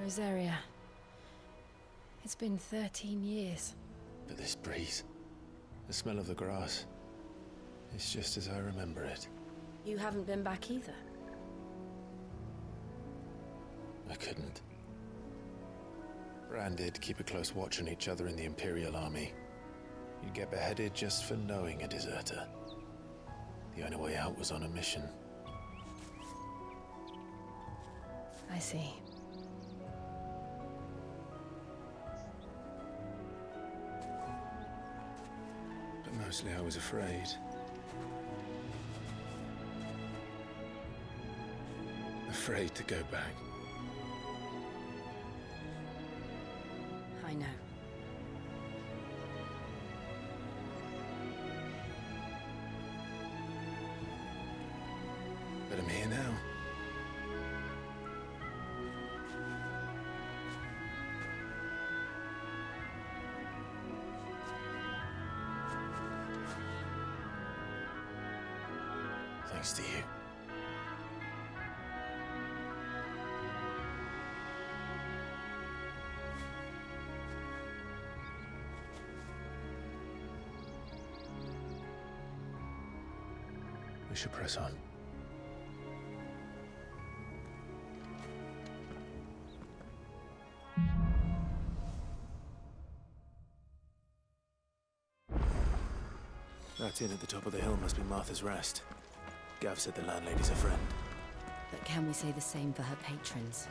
Rosaria. It's been 13 years. But this breeze, the smell of the grass, it's just as I remember it. You haven't been back either. I couldn't. Branded, keep a close watch on each other in the Imperial Army. You'd get beheaded just for knowing a deserter. The only way out was on a mission. I see. But mostly I was afraid. Afraid to go back. I know. But I'm here now. Thanks to you. We should press on. That inn at the top of the hill must be Martha's Rest. Gav said the landlady's a friend. But can we say the same for her patrons?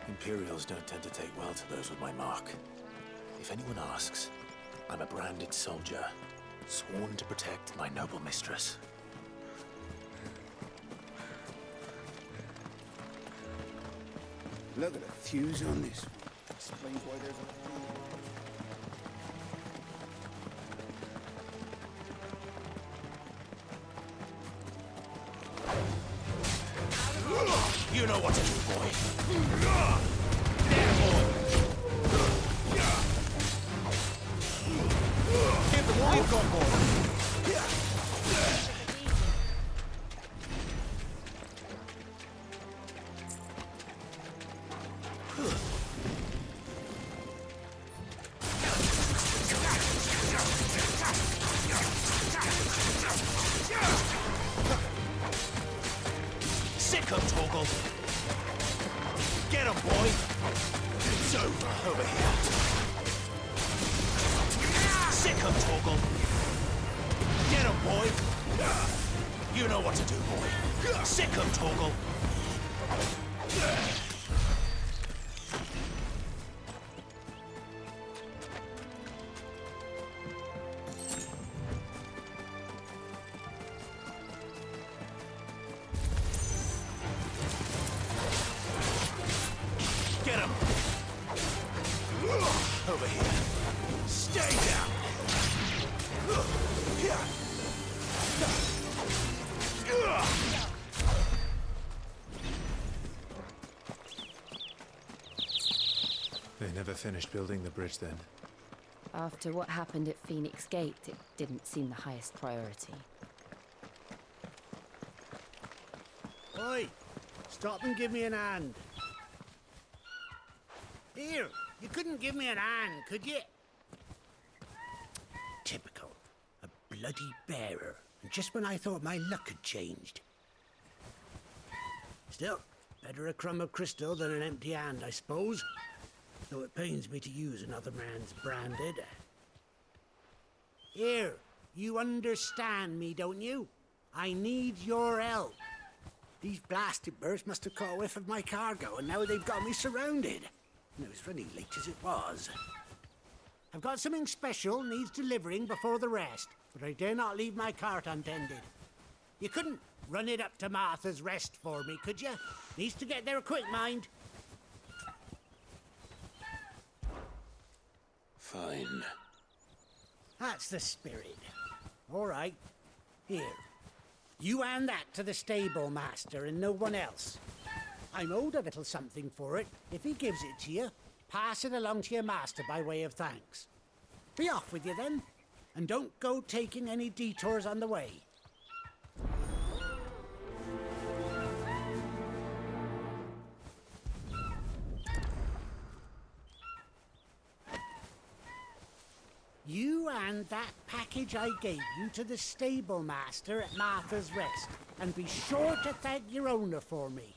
Imperials don't tend to take well to those with my mark. If anyone asks, I'm a branded soldier, sworn to protect my noble mistress. Look at the fuse on this. Explains why there's a... You know what to do, boy. Give them all you've got, boy. Sick 'em, Torgal. Get 'em, boy. It's over here. Sick 'em, Torgal. Get 'em, boy. You know what to do, boy. Sick 'em, Torgal. Get him! Over here. Stay down! They never finished building the bridge then. After what happened at Phoenix Gate, it didn't seem the highest priority. Oi! Stop and give me an hand. Here, you couldn't give me an hand, could you? Typical. A bloody bearer. And just when I thought my luck had changed. Still, better a crumb of crystal than an empty hand, I suppose. Though it pains me to use another man's branded. Here, you understand me, don't you? I need your help. These blasted birds must have caught a whiff of my cargo, and now they've got me surrounded. And it was funny late as it was. I've got something special needs delivering before the rest, but I dare not leave my cart untended. You couldn't run it up to Martha's Rest for me, could you? Needs to get there quick, mind. Fine. That's the spirit. All right. Here. You hand that to the stable master and no one else. I'm owed a little something for it. If he gives it to you, pass it along to your master by way of thanks. Be off with you then, and don't go taking any detours on the way. that package I gave you to the stable master at Martha's Rest. And be sure to thank your owner for me.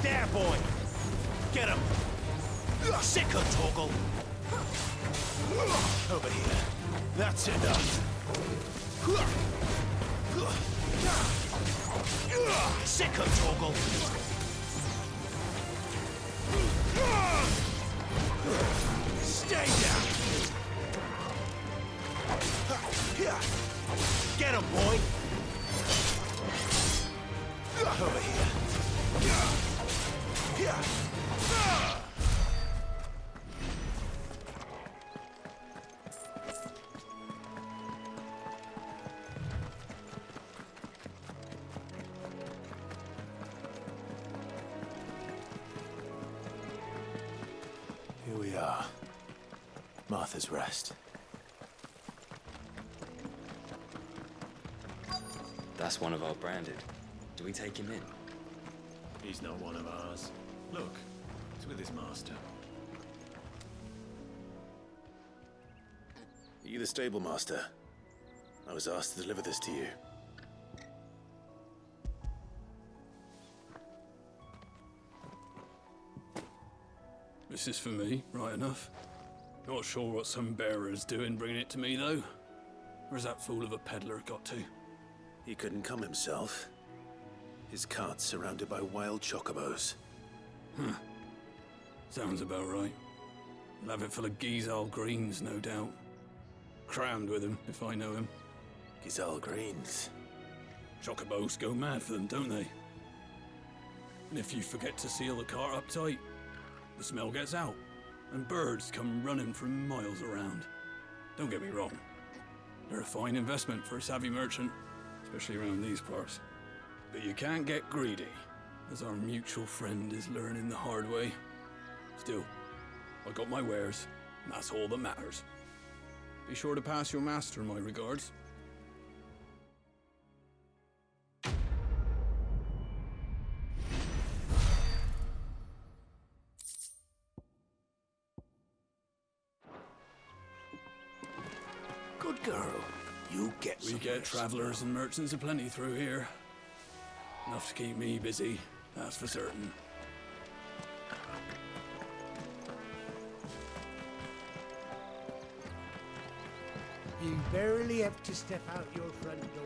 There, boy! Get him! Sick of Torgal! Over here. That's enough. Sick of Torgal! Stay down! Get him, boy! Over here. Here we are. Martha's Rest. That's one of our branded. Do we take him in? He's not one of ours. Look, it's with his master. Are you the stable master? I was asked to deliver this to you. This is for me, right enough. Not sure what some bearer's doing bringing it to me, though. Where's that fool of a peddler got to? He couldn't come himself. His cart's surrounded by wild chocobos. Sounds about right. He'll have it full of Gizal greens, no doubt. Crammed with him, if I know him. Gizal greens. Chocobos go mad for them, don't they? And if you forget to seal the cart up tight, the smell gets out, and birds come running from miles around. Don't get me wrong. They're a fine investment for a savvy merchant, especially around these parts. But you can't get greedy, as our mutual friend is learning the hard way. Still, I got my wares, and that's all that matters. Be sure to pass your master my regards. Good girl. You get We some get rest. travelers and merchants aplenty through here. Enough to keep me busy, that's for certain. You barely have to step out your front door.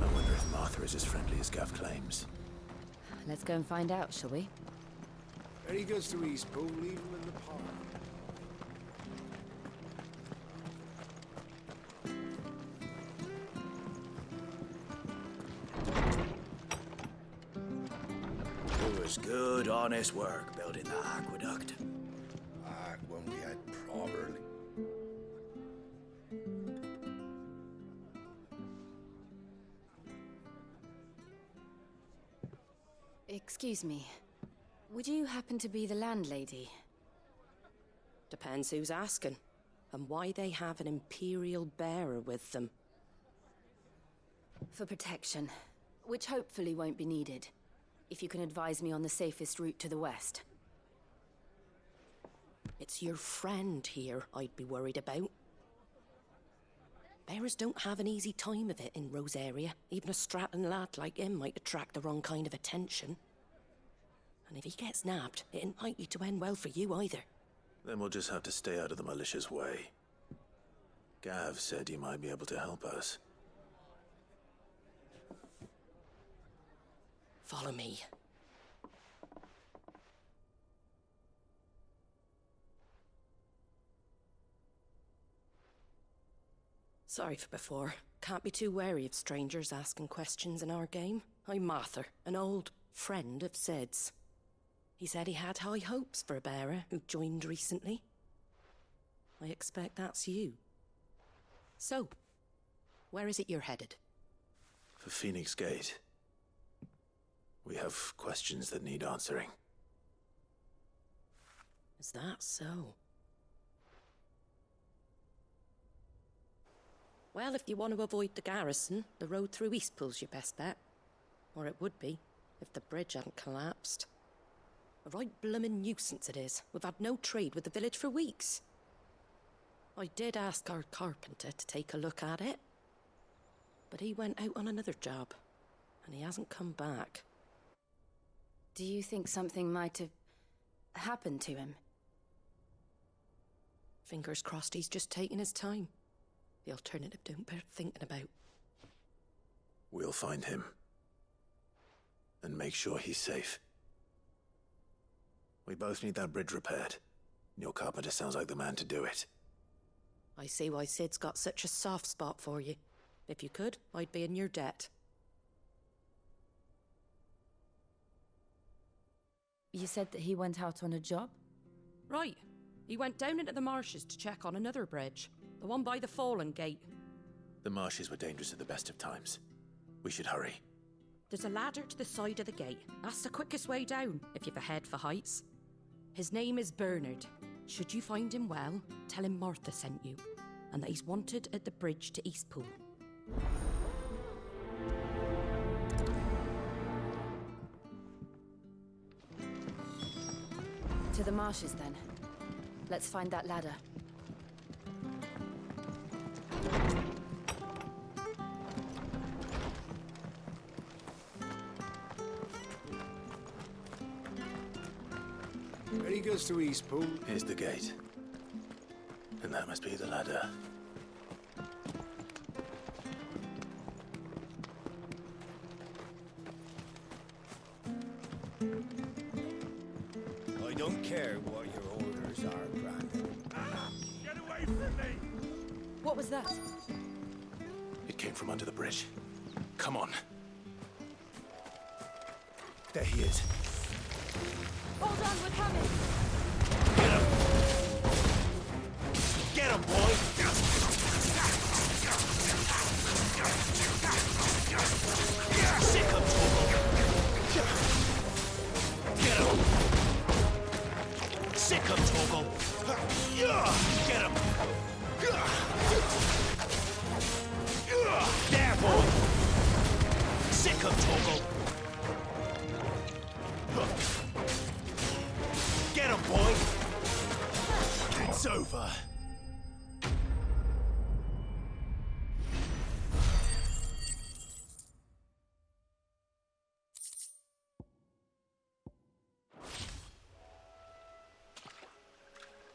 I wonder if Martha is as friendly as Gav claims. Let's go and find out, shall we? When he goes to Eastpool, leave him in the park. It was good, honest work building that aqueduct. Back when we had properly. Excuse me. Would you happen to be the landlady? Depends who's asking, and why they have an Imperial bearer with them. For protection, which hopefully won't be needed. If you can advise me on the safest route to the west. It's your friend here I'd be worried about. Bearers don't have an easy time of it in Rosaria. Even a strapping lad like him might attract the wrong kind of attention. And if he gets nabbed, it ain't likely to end well for you either. Then we'll just have to stay out of the malicious way. Gav said you might be able to help us. Follow me. Sorry for before. Can't be too wary of strangers asking questions in our game. I'm Martha, an old friend of Sid's. He said he had high hopes for a bearer who joined recently. I expect that's you. So, where is it you're headed? For Phoenix Gate. We have questions that need answering. Is that so? Well, if you want to avoid the garrison, the road through Eastpool's your best bet. Or it would be, if the bridge hadn't collapsed. A right bloomin' nuisance it is. We've had no trade with the village for weeks. I did ask our carpenter to take a look at it. But he went out on another job, and he hasn't come back. Do you think something might have happened to him? Fingers crossed he's just taking his time. The alternative don't bear thinking about. We'll find him. And make sure he's safe. We both need that bridge repaired. Your carpenter sounds like the man to do it. I see why Sid's got such a soft spot for you. If you could, I'd be in your debt. You said that he went out on a job? Right. He went down into the marshes to check on another bridge. The one by the Fallen Gate. The marshes were dangerous at the best of times. We should hurry. There's a ladder to the side of the gate. That's the quickest way down, if you've a head for heights. His name is Bernard. Should you find him well, tell him Martha sent you, and that he's wanted at the bridge to Eastpool. To the marshes, then. Let's find that ladder. Ready goes to Eastpool. Here's the gate. And that must be the ladder. I don't care what your orders are, Brandon. Get away from me! What was that? It came from under the bridge. Come on. There he is. Hold on, we're coming! Get him, boy! Sick of trouble! Get him! Sick of trouble! Get him! There, boy! Sick of trouble! Get him, boy! It's over.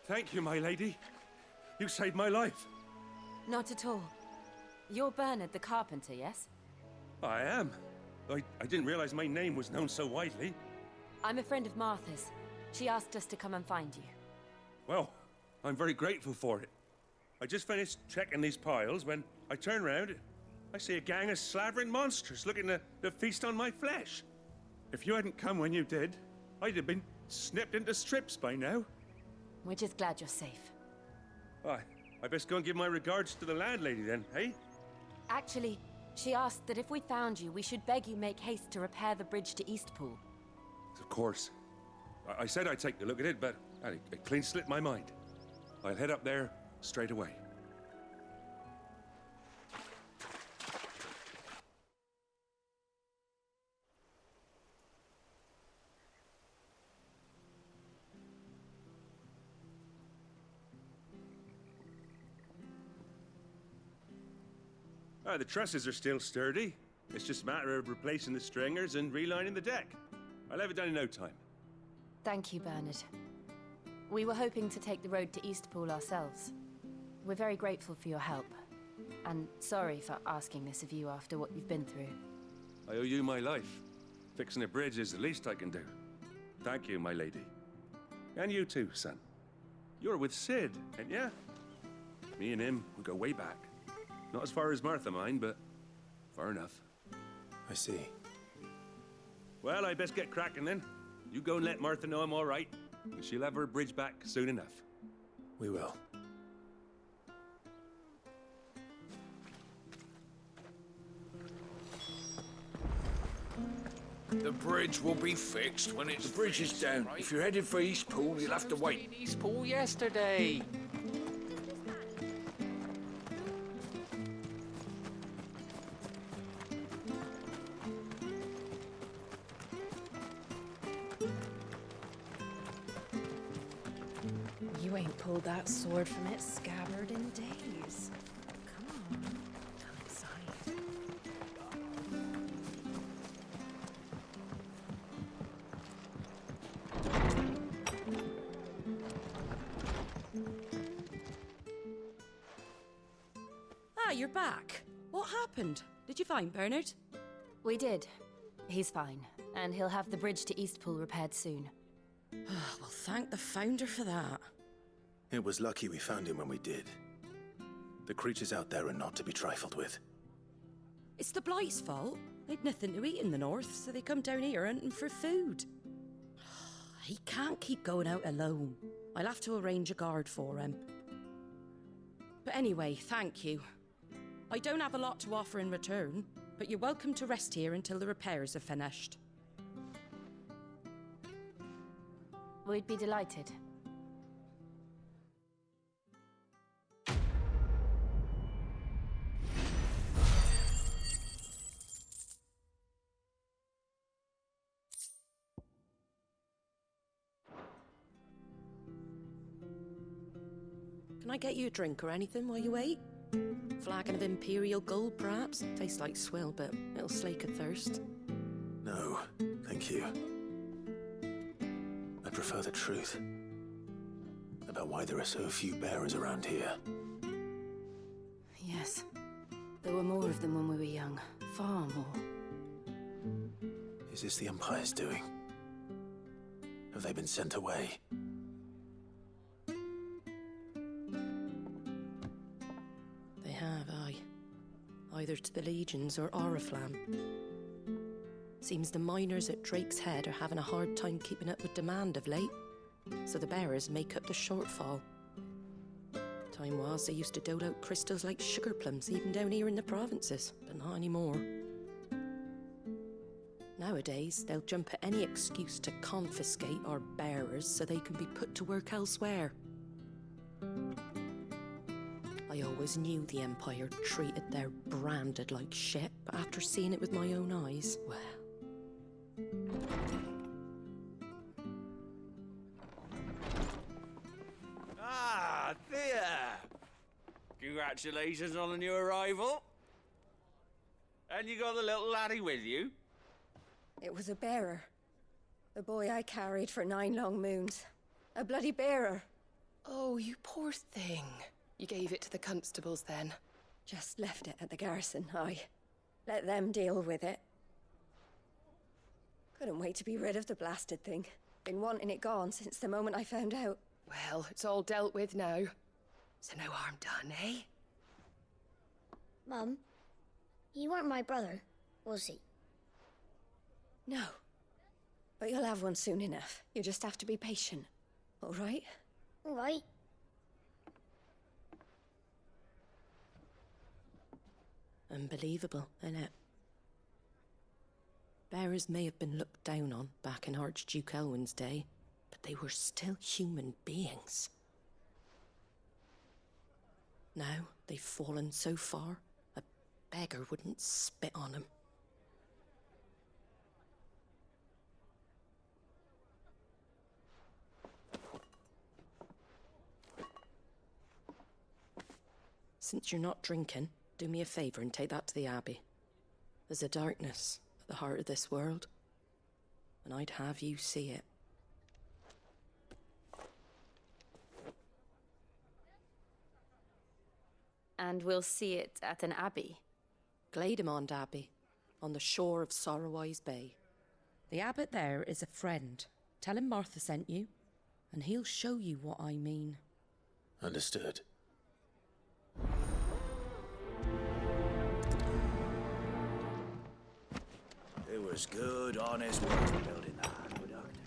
Thank you, my lady. You saved my life. Not at all. You're Bernard the carpenter, yes? I am. I didn't realize my name was known so widely. I'm a friend of Martha's. She asked us to come and find you. Well, I'm very grateful for it. I just finished checking these piles when I turn around. I see a gang of slavering monsters looking to feast on my flesh. If you hadn't come when you did, I'd have been snipped into strips by now. We're just glad you're safe. I best go and give my regards to the landlady then, eh? Actually, she asked that if we found you, we should beg you make haste to repair the bridge to Eastpool. Of course. I said I'd take a look at it, but it clean slipped my mind. I'll head up there straight away. The trusses are still sturdy. It's just a matter of replacing the stringers and relining the deck. I'll have it done in no time. Thank you, Bernard. We were hoping to take the road to Eastpool ourselves. We're very grateful for your help. And sorry for asking this of you after what you've been through. I owe you my life. Fixing a bridge is the least I can do. Thank you, my lady. And you too, son. You're with Sid, ain't ya? Me and him, we go way back. Not as far as Martha, mind, but far enough. I see. Well, I best get cracking then. You go and let Martha know I'm all right, and she'll have her bridge back soon enough. We will. The bridge will be fixed when it's... The bridge is down. Right? If you're headed for Eastpool, you'll have to wait. In Eastpool yesterday. You ain't pulled that sword from its scabbard in days. Come on, come inside. Ah, you're back. What happened? Did you find Bernard? We did. He's fine, and he'll have the bridge to Eastpool repaired soon. Well, thank the Founder for that. It was lucky we found him when we did. The creatures out there are not to be trifled with. It's the Blight's fault. They'd nothing to eat in the north, so they come down here hunting for food. He can't keep going out alone. I'll have to arrange a guard for him. But anyway, thank you. I don't have a lot to offer in return, but you're welcome to rest here until the repairs are finished. We'd be delighted. Can I get you a drink or anything while you wait? Flagon of Imperial Gold, perhaps? Tastes like swill, but it'll slake a thirst. No, thank you. I prefer the truth. About why there are so few bearers around here. Yes. There were more of them when we were young. Far more. Is this the Empire's doing? Have they been sent away? They have, aye. Either to the Legions or Oriflamme. Seems the miners at Drake's Head are having a hard time keeping up with demand of late, so the bearers make up the shortfall. Time was they used to dole out crystals like sugar plums even down here in the provinces, but not anymore. Nowadays, they'll jump at any excuse to confiscate our bearers so they can be put to work elsewhere. I always knew the Empire treated their branded like shit, but after seeing it with my own eyes, well... Ah, Thea! Congratulations on the new arrival. And you got the little laddie with you? It was a bearer. The boy I carried for 9 long moons. A bloody bearer. Oh, you poor thing. You gave it to the constables then? Just left it at the garrison, aye. Let them deal with it. Couldn't wait to be rid of the blasted thing. Been wanting it gone since the moment I found out. Well, it's all dealt with now. So no harm done, eh? Mum, you weren't my brother, was he? No. But you'll have one soon enough. You just have to be patient. All right? All right. Unbelievable, innit? Bearers may have been looked down on back in Archduke Elwin's day, but they were still human beings. Now they've fallen so far, a beggar wouldn't spit on them. Since you're not drinking, do me a favor and take that to the Abbey. There's a darkness at the heart of this world, and I'd have you see it. And we'll see it at an abbey? Glademond Abbey, on the shore of Sorrowise Bay. The abbot there is a friend. Tell him Martha sent you, and he'll show you what I mean. Understood. It was good, honest work building that aqueduct.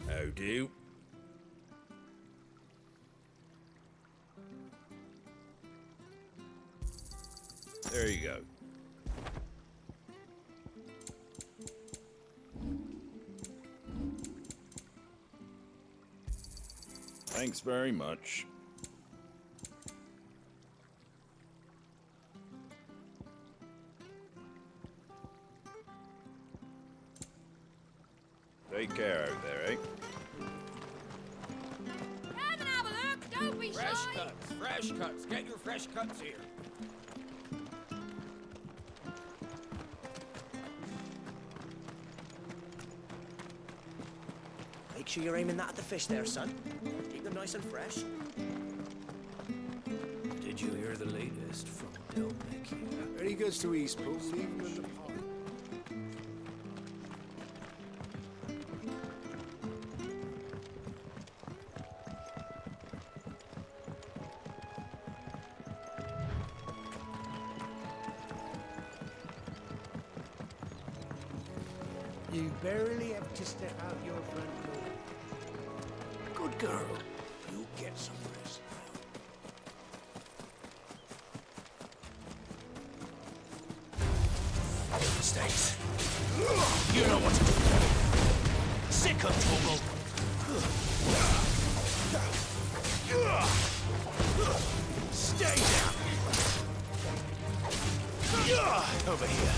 How do? There you go. Thanks very much. Take care out there, eh? Come and have a look! Don't be Fresh shy! cuts, fresh cuts. Get your fresh cuts here. Make sure you're aiming that at the fish there, son. Keep them nice and fresh. Did you hear the latest from Delmick? When he goes to Eastpool, leave him in the pond. You barely have to step out your front door. Good girl. You'll get some rest now. Mistakes. You know what to do. Sick of trouble. Stay down. Over here.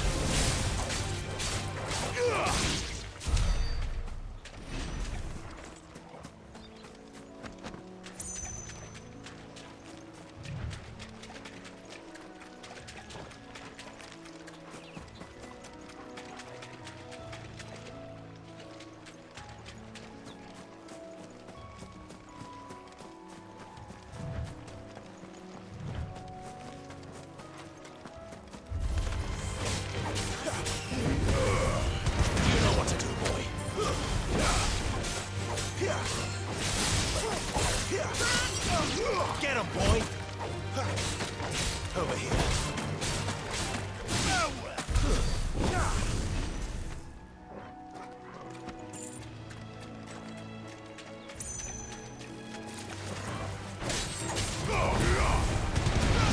Get him, boy! Over here.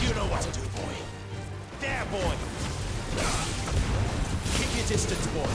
You know what to do, boy. There, boy! Keep your distance, boy.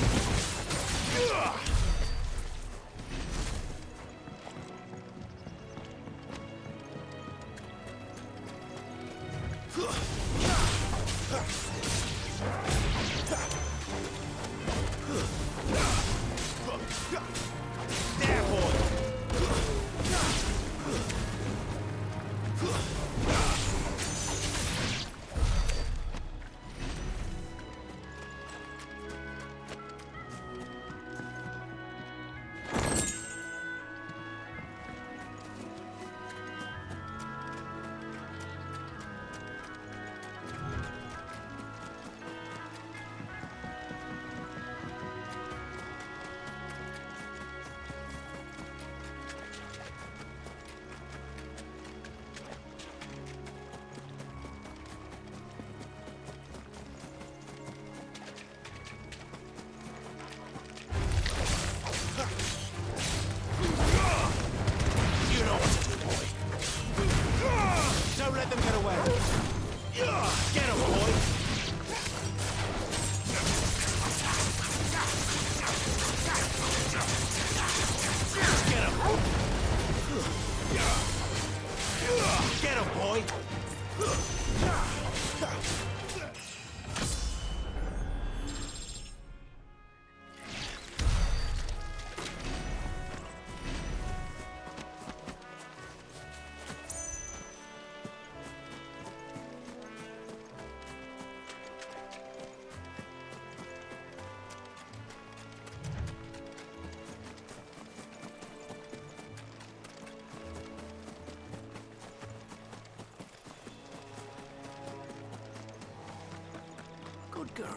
girl,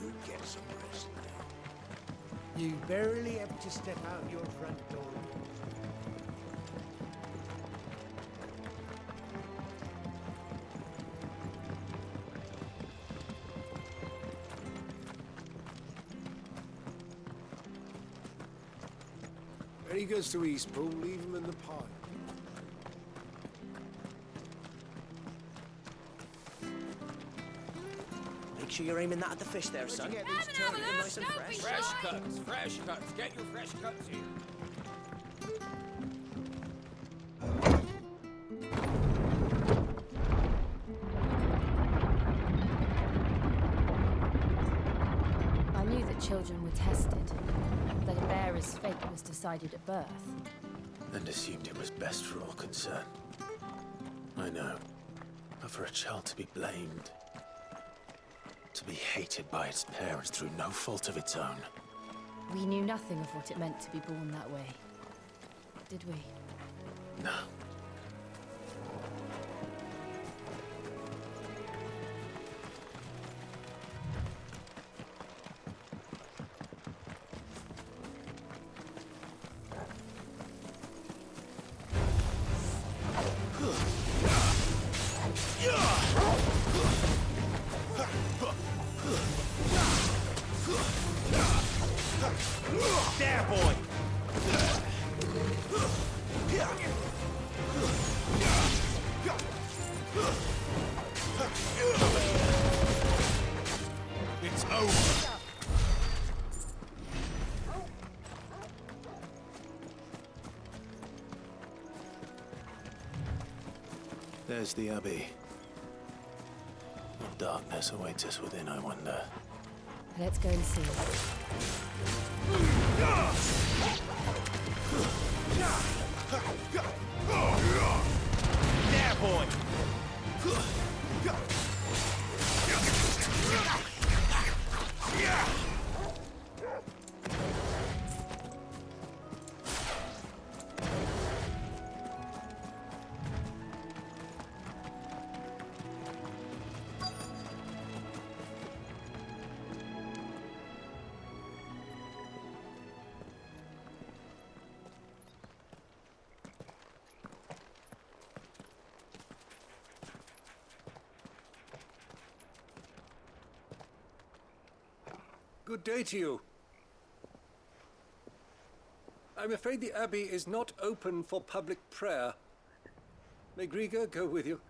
you get some rest now. You barely have to step out your front door. When he goes to Eastpool, leave him in the pile. Make sure you're aiming that at the fish there, son. Get these turning nice and fresh. Fresh cuts, fresh cuts. Get your fresh cuts here. I knew that children were tested, that a bearer's fate was decided at birth. And assumed it was best for all concerned. I know. But for a child to be blamed, to be hated by its parents through no fault of its own. We knew nothing of what it meant to be born that way, did we? No. There, boy! It's over! There's the Abbey. What darkness awaits us within, I wonder. Let's go and see. There, boy! Good day to you. I'm afraid the Abbey is not open for public prayer. May Griga go with you?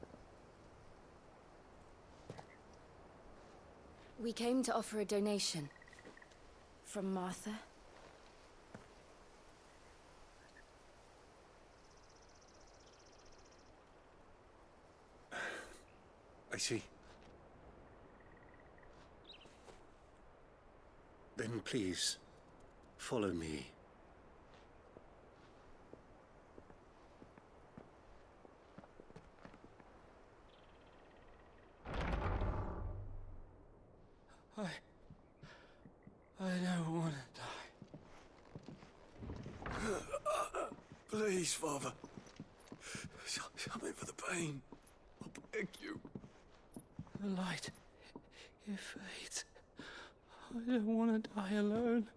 We came to offer a donation. From Martha. I see. Then please, follow me. I don't want to die. Please, Father. Shut me for the pain. I beg you. The light, it fades. I don't want to die alone.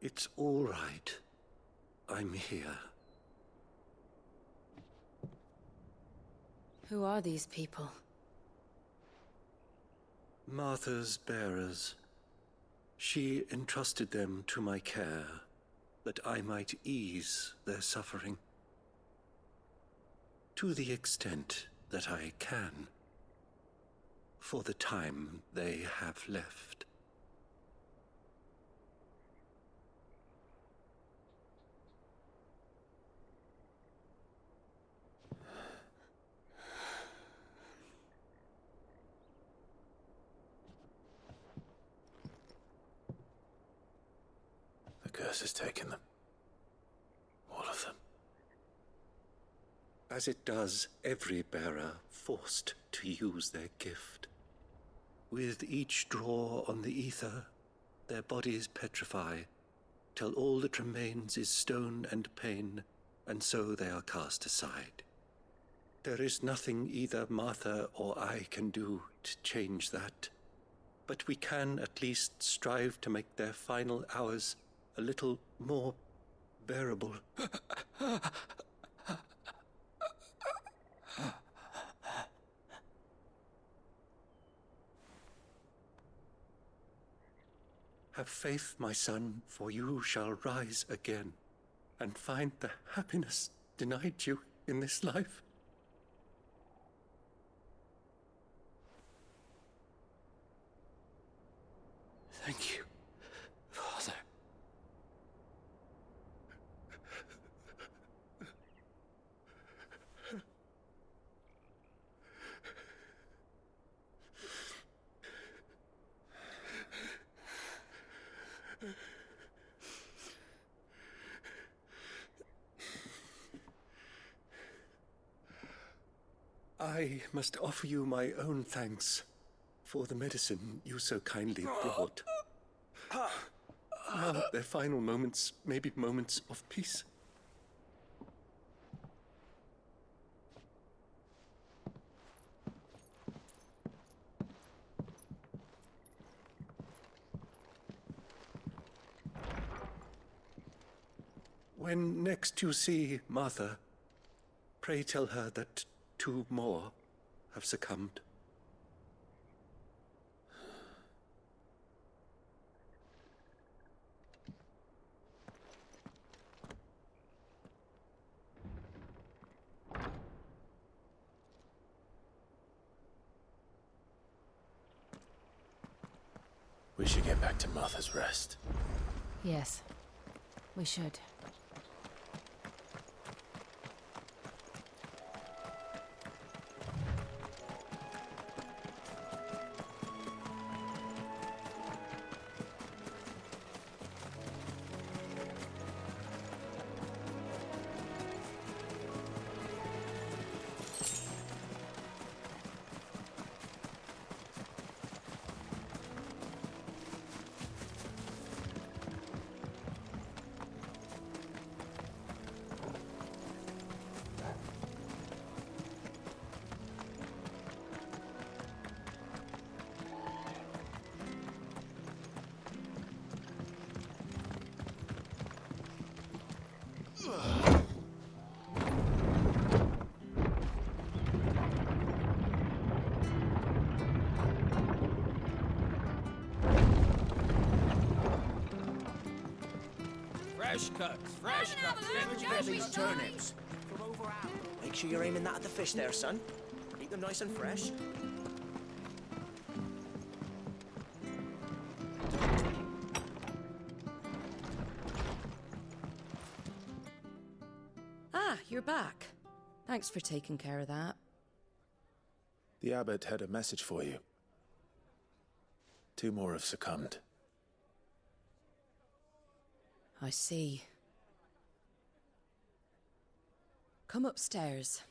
It's all right. I'm here. Who are these people? Martha's bearers. She entrusted them to my care, that I might ease their suffering. To the extent that I can. For the time they have left. The curse has taken them. All of them. As it does every bearer forced to use their gift. With each draw on the ether, their bodies petrify, till all that remains is stone and pain, and so they are cast aside. There is nothing either Martha or I can do to change that. But we can at least strive to make their final hours a little more bearable. Have faith, my son, for you shall rise again and find the happiness denied you in this life. Thank you, Father. I must offer you my own thanks for the medicine you so kindly brought. Now their final moments may be moments of peace. When next you see Martha, pray tell her that 2 more have succumbed. We should get back to Martha's rest. Yes, we should. Fresh cuts, fresh cuts. Where'd you get these turnips? From over out. Make sure you're aiming that at the fish there, son. Keep them nice and fresh. Ah, you're back. Thanks for taking care of that. The abbot had a message for you. 2 more have succumbed. I see. Come upstairs.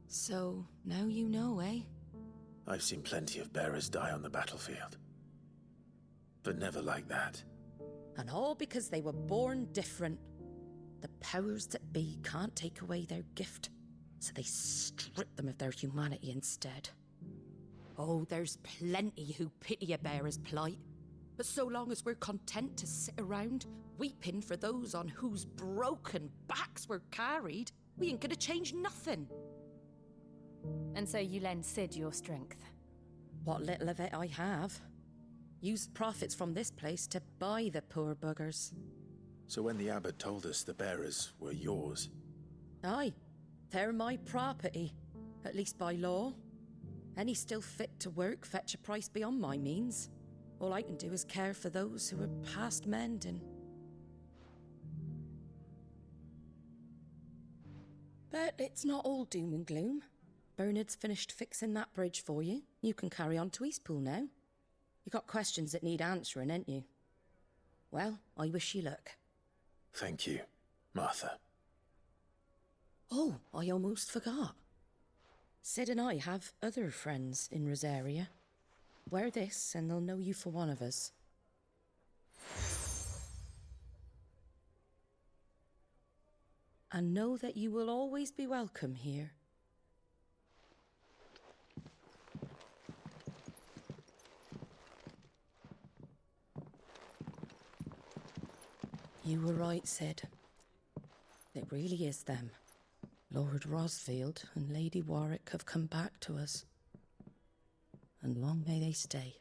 So, now you know, eh? I've seen plenty of bearers die on the battlefield. But never like that. And all because they were born different. The powers that be can't take away their gift, so they strip them of their humanity instead. Oh, there's plenty who pity a bearer's plight. But so long as we're content to sit around, weeping for those on whose broken backs we're carried, we ain't gonna change nothing. And so you lend Sid your strength? What little of it I have. Use the profits from this place to buy the poor buggers. So when the abbot told us the bearers were yours... Aye, they're my property, at least by law. Any still fit to work fetch a price beyond my means. All I can do is care for those who are past mending. But it's not all doom and gloom. Bernard's finished fixing that bridge for you. You can carry on to Eastpool now. You got questions that need answering, ain't you? Well, I wish you luck. Thank you, Martha. Oh, I almost forgot. Sid and I have other friends in Rosaria. Wear this, and they'll know you for one of us. And know that you will always be welcome here. You were right, Sid. It really is them. Lord Rosfield and Lady Warwick have come back to us. And long may they stay.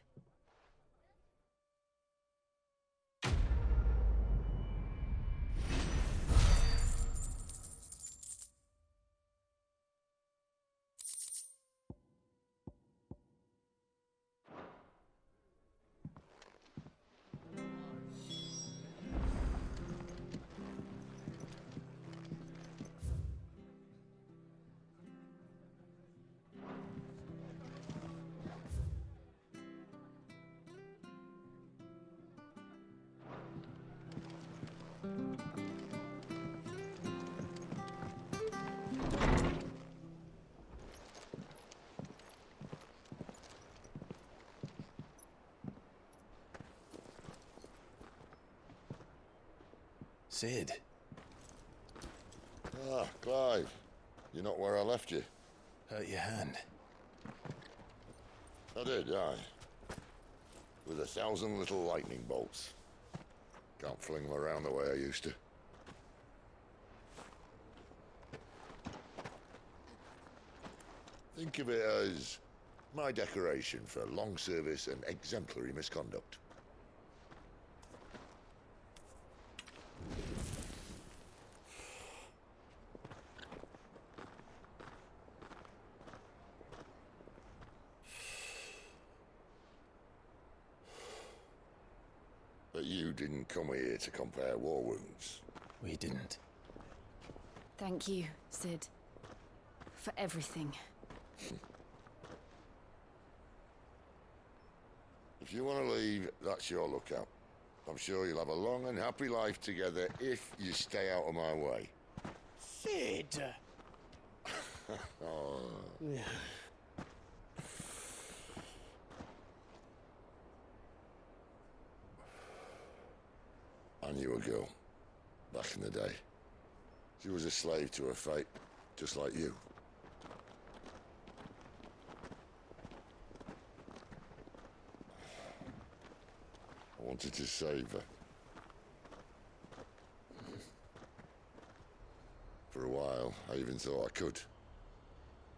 Sid. Ah, Clive. You're not where I left you. Hurt your hand. I did, aye. With 1,000 little lightning bolts. Can't fling them around the way I used to. Think of it as my decoration for long service and exemplary misconduct. But you didn't come here to compare war wounds. We didn't. Thank you, Sid. For everything. If you want to leave, that's your lookout. I'm sure you'll have a long and happy life together if you stay out of my way. Sid! Oh. I knew a girl, back in the day. She was a slave to her fate, just like you. I wanted to save her. For a while, I even thought I could.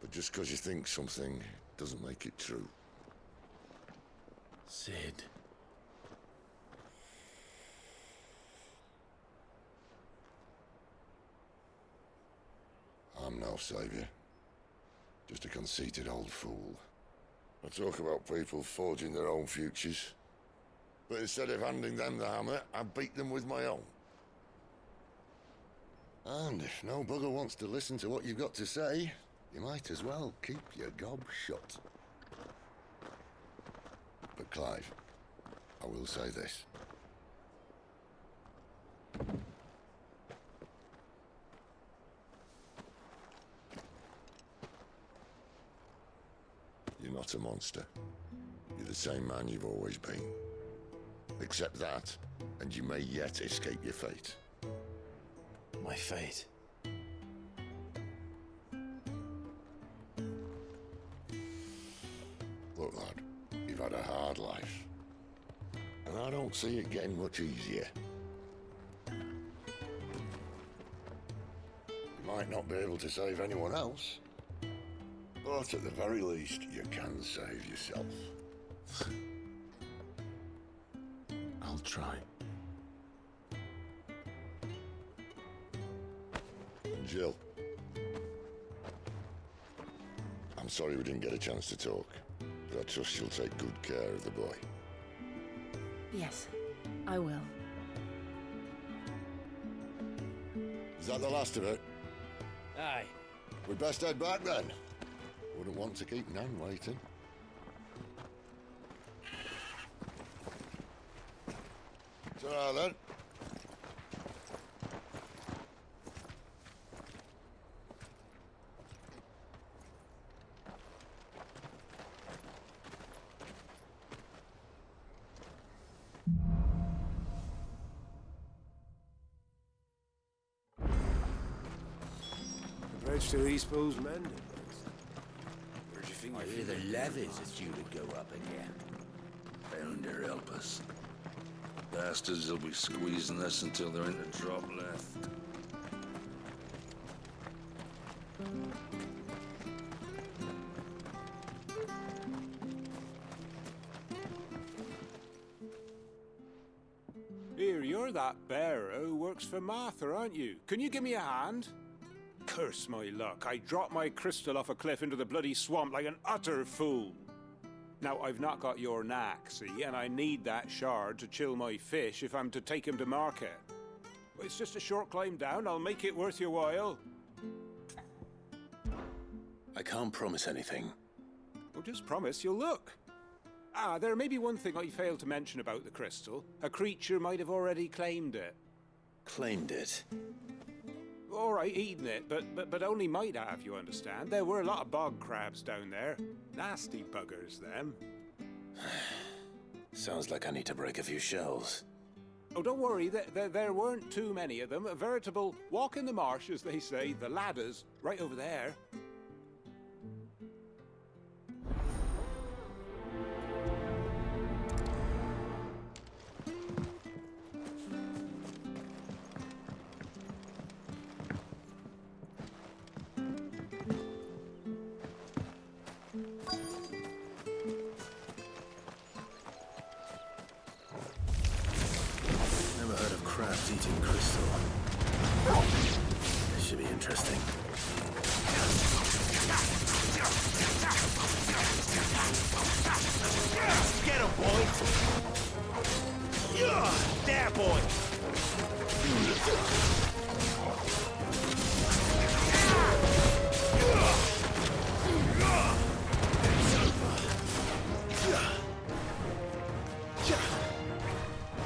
But just because you think something doesn't make it true. Sid. I'm no savior. Just a conceited old fool. I talk about people forging their own futures. But instead of handing them the hammer, I beat them with my own. And if no bugger wants to listen to what you've got to say, you might as well keep your gob shut. But Clive, I will say this. You're not a monster. You're the same man you've always been. Accept that, and you may yet escape your fate. My fate? Look, lad, you've had a hard life. And I don't see it getting much easier. You might not be able to save anyone else, but at the very least, you can save yourself. I'll try. And Jill, I'm sorry we didn't get a chance to talk, but I trust you'll take good care of the boy. Yes, I will. Is that the last of it? Aye. We'd best head back then. Wouldn't want to keep Nan waiting. Ta-ra then. Switch to Eastpool's mending. Where do you think? I hear the levies is due to go up again. Bound to help us. Bastards will be squeezing us until there ain't a drop left. Here, you're that bearer who works for Martha, aren't you? Can you give me a hand? Curse my luck. I dropped my crystal off a cliff into the bloody swamp like an utter fool. Now, I've not got your knack, see, and I need that shard to chill my fish if I'm to take him to market. But it's just a short climb down. I'll make it worth your while. I can't promise anything. Well, just promise you'll look. Ah, there may be one thing I failed to mention about the crystal. A creature might have already claimed it. Claimed it? All right, eaten it, but only might have, you understand. There were a lot of bog crabs down there. Nasty buggers, them. Sounds like I need to break a few shells. Oh, don't worry, there weren't too many of them. A veritable walk in the marsh, as they say. The ladders, right over there. Eating crystal. This should be interesting. Get him, boy! Yeah, there, boy!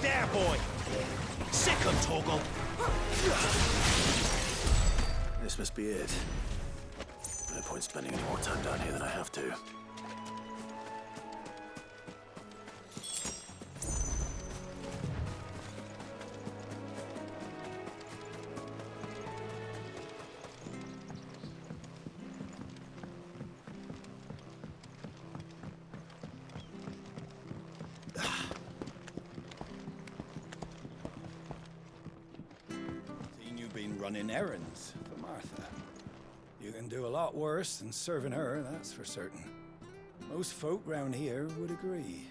There, boy! Sick him, Toggle! This must be it. No point spending any more time down here than I have to. Running errands for Martha. You can do a lot worse than serving her, that's for certain. Most folk round here would agree.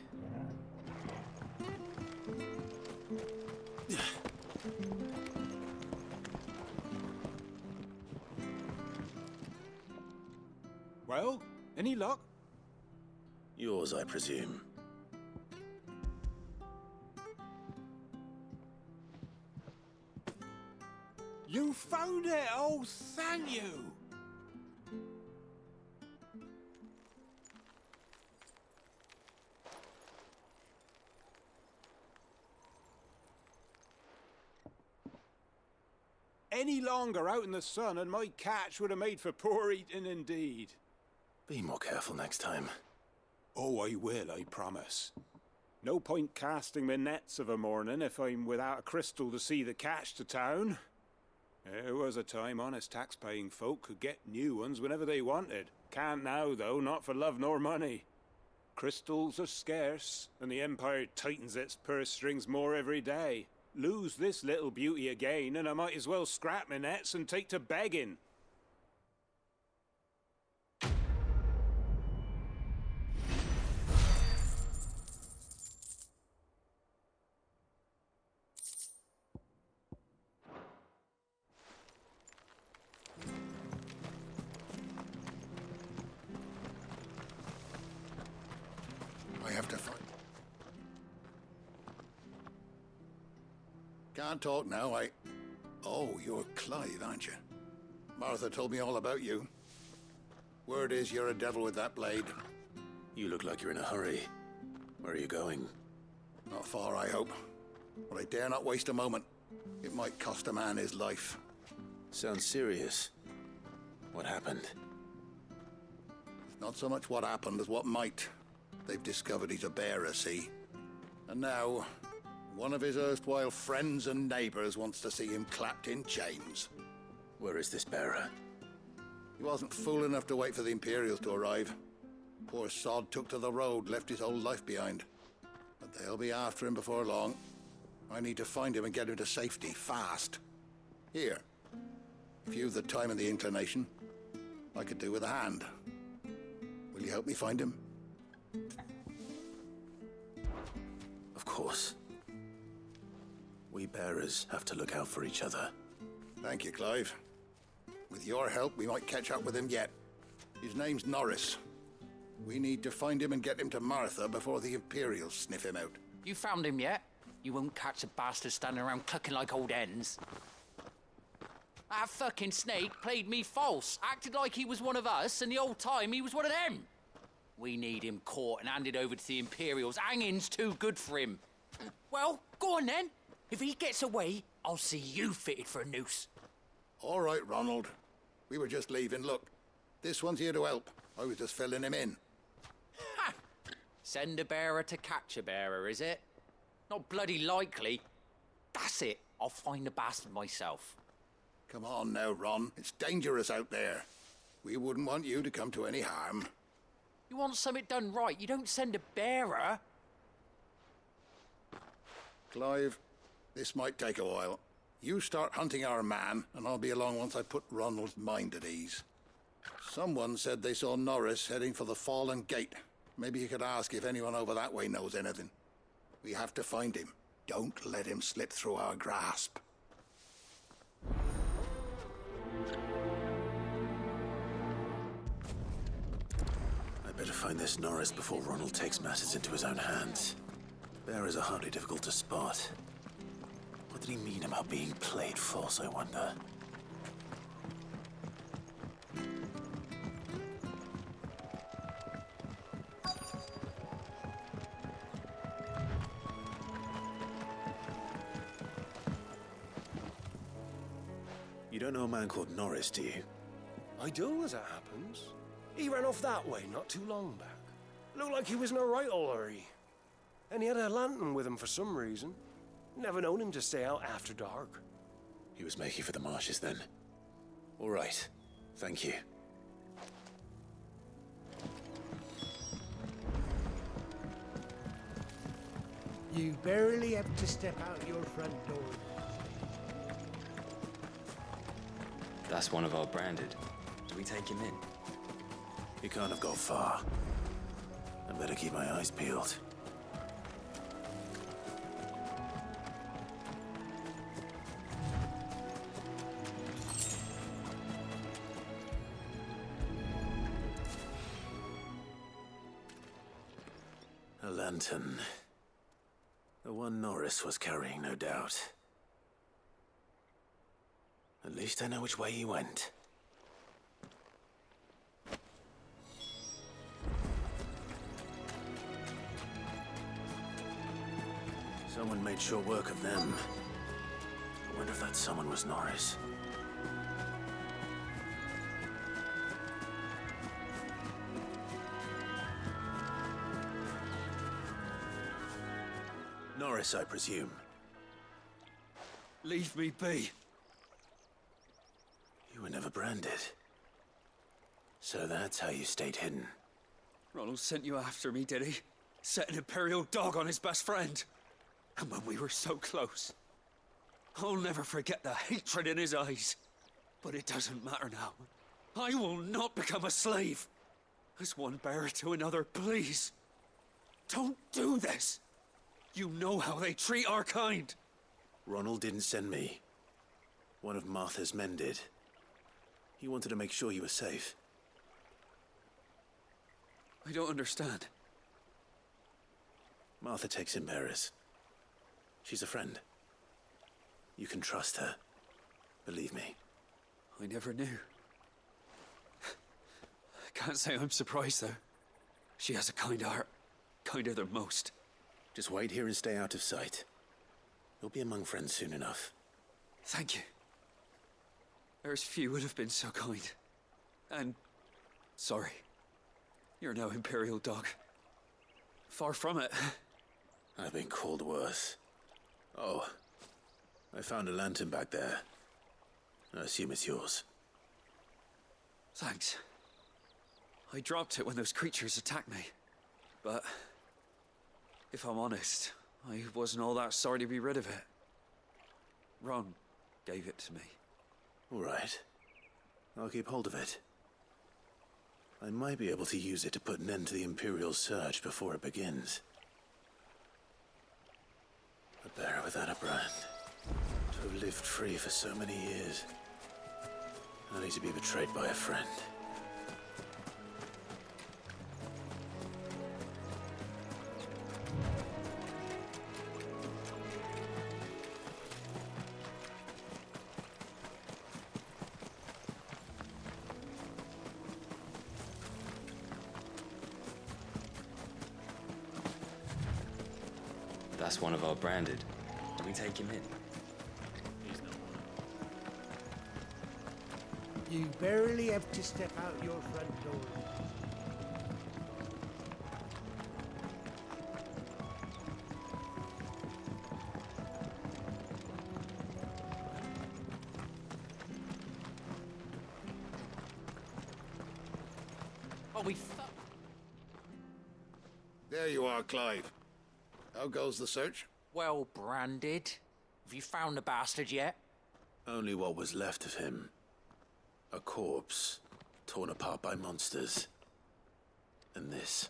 Well, any luck? Yours, I presume. You found it! Oh, thank you! Any longer out in the sun and my catch would have made for poor eating indeed. Be more careful next time. Oh, I will, I promise. No point casting my nets of a morning if I'm without a crystal to see the catch to town. There was a time honest tax-paying folk could get new ones whenever they wanted. Can't now, though, not for love nor money. Crystals are scarce, and the Empire tightens its purse strings more every day. Lose this little beauty again, and I might as well scrap my nets and take to begging. I have to find... Can't talk now, Oh, you're Clive, aren't you? Martha told me all about you. Word is you're a devil with that blade. You look like you're in a hurry. Where are you going? Not far, I hope. But I dare not waste a moment. It might cost a man his life. Sounds serious. What happened? It's not so much what happened as what might. They've discovered he's a bearer, see? And now, one of his erstwhile friends and neighbors wants to see him clapped in chains. Where is this bearer? He wasn't fool enough to wait for the Imperials to arrive. Poor sod took to the road, left his whole life behind. But they'll be after him before long. I need to find him and get him to safety, fast. Here. If you've the time and the inclination, I could do with a hand. Will you help me find him? Of course. We bearers have to look out for each other. Thank you, Clive. With your help, we might catch up with him yet. His name's Norris. We need to find him and get him to Martha before the Imperials sniff him out. You found him yet? You won't catch a bastard standing around clucking like old hens. That fucking snake played me false, acted like he was one of us, and the whole time he was one of them. We need him caught and handed over to the Imperials. Hanging's too good for him. Well, go on then. If he gets away, I'll see you fitted for a noose. All right, Ronald. We were just leaving. Look, this one's here to help. I was just filling him in. Ha! Send a bearer to catch a bearer, is it? Not bloody likely. That's it. I'll find the bastard myself. Come on now, Ron. It's dangerous out there. We wouldn't want you to come to any harm. You want something done right, you don't send a bearer. Clive, this might take a while. You start hunting our man, and I'll be along once I put Ronald's mind at ease. Someone said they saw Norris heading for the Fallen Gate. Maybe you could ask if anyone over that way knows anything. We have to find him. Don't let him slip through our grasp. I better find this Norris before Ronald takes matters into his own hands. Bearers are hardly difficult to spot. What did he mean about being played false, I wonder? You don't know a man called Norris, do you? I do, as it happens. He ran off that way not too long back. Looked like he was in a right old hurry. And he had a lantern with him for some reason. Never known him to stay out after dark. He was making for the marshes then. All right. Thank you. You barely have to step out your front door. That's one of our branded. Do we take him in? He can't have got far. I better keep my eyes peeled. A lantern. The one Norris was carrying, no doubt. At least I know which way he went. Someone made sure work of them. I wonder if that someone was Norris. Norris, I presume. Leave me be. You were never branded. So that's how you stayed hidden. Ronald sent you after me, did he? Set an Imperial dog on his best friend. And when we were so close. I'll never forget the hatred in his eyes. But it doesn't matter now. I will not become a slave. As one bearer to another, please. Don't do this. You know how they treat our kind. Ronald didn't send me. One of Martha's men did. He wanted to make sure you were safe. I don't understand. Martha takes in bearers. She's a friend. You can trust her. Believe me. I never knew. I can't say I'm surprised, though. She has a kind heart. Kinder than most. Just wait here and stay out of sight. You'll be among friends soon enough. Thank you. There's few would have been so kind. And sorry. You're no Imperial dog. Far from it. I've been called worse. Oh, I found a lantern back there. I assume it's yours. Thanks. I dropped it when those creatures attacked me. But if I'm honest, I wasn't all that sorry to be rid of it. Ron gave it to me. All right. I'll keep hold of it. I might be able to use it to put an end to the Imperial surge before it begins. A bear without a brand. To have lived free for so many years. Only to be betrayed by a friend. That's one of our branded. Do we take him in? You barely have to step out your front door. Oh, we There you are, Clive. How goes the search? Well branded. Have you found the bastard yet? Only what was left of him. A corpse, torn apart by monsters. And this.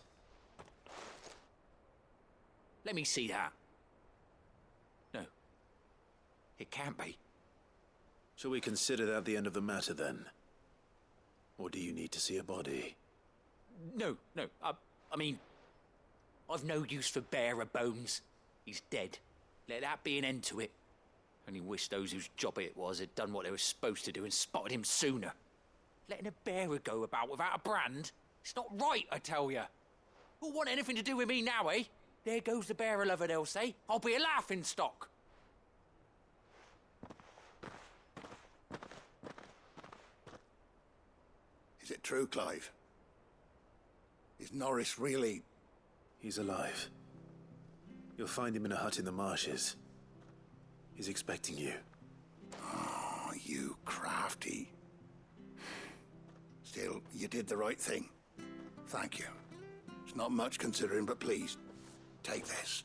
Let me see that. No. It can't be. Shall we consider that the end of the matter, then? Or do you need to see a body? No. I mean, I've no use for bearer bones. He's dead. Let that be an end to it. Only wish those whose job it was had done what they were supposed to do and spotted him sooner. Letting a bearer go about without a brand? It's not right, I tell you. Who'll want anything to do with me now, eh? There goes the bearer lover, they'll say. I'll be a laughing stock. Is it true, Clive? Is Norris really... He's alive. You'll find him in a hut in the marshes. He's expecting you. Oh, you crafty. Still, you did the right thing. Thank you. It's not much considering, but please, take this.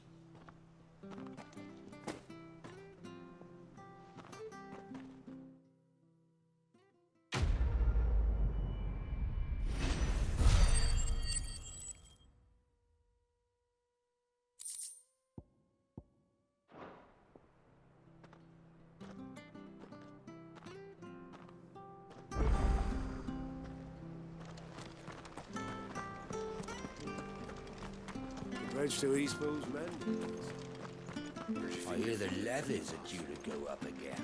Bridge to Eastpool's men. I hear the levies are due to go up again.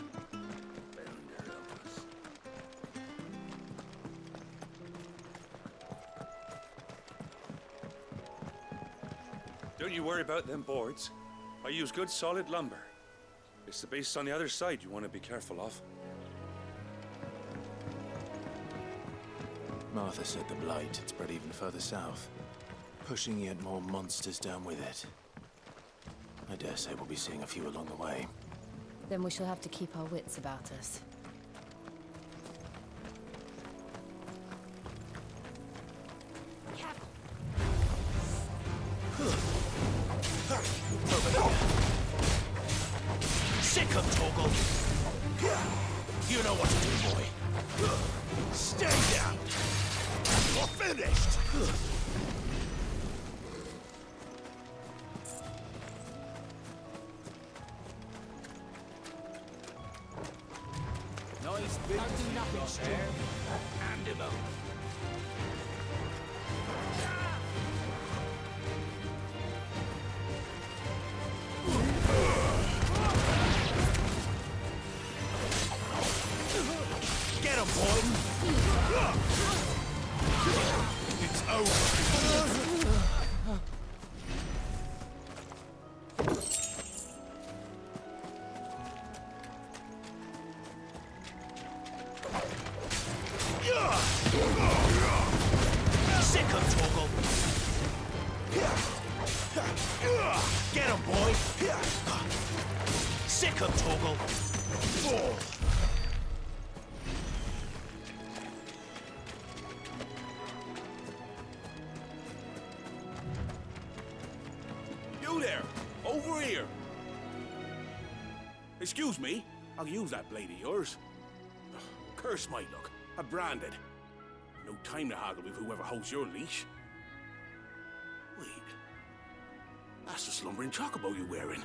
Don't you worry about them boards. I use good solid lumber. It's the base on the other side you want to be careful of. Martha said the blight had spread even further south, pushing yet more monsters down with it. I dare say we'll be seeing a few along the way. Then we shall have to keep our wits about us. Sick of Toggle! You know what to do, boy. Stay down! You're finished! Nice big don't do nothing stupid. Hand him over. Get him, boy! It's over! Sick of Toggle! Get him, boy! Sick of Toggle! there! Over here! Excuse me, I'll use that blade of yours. Ugh, curse my luck. I'm branded. No time to haggle with whoever holds your leash. Wait. That's the slumbering chocobo you're wearing.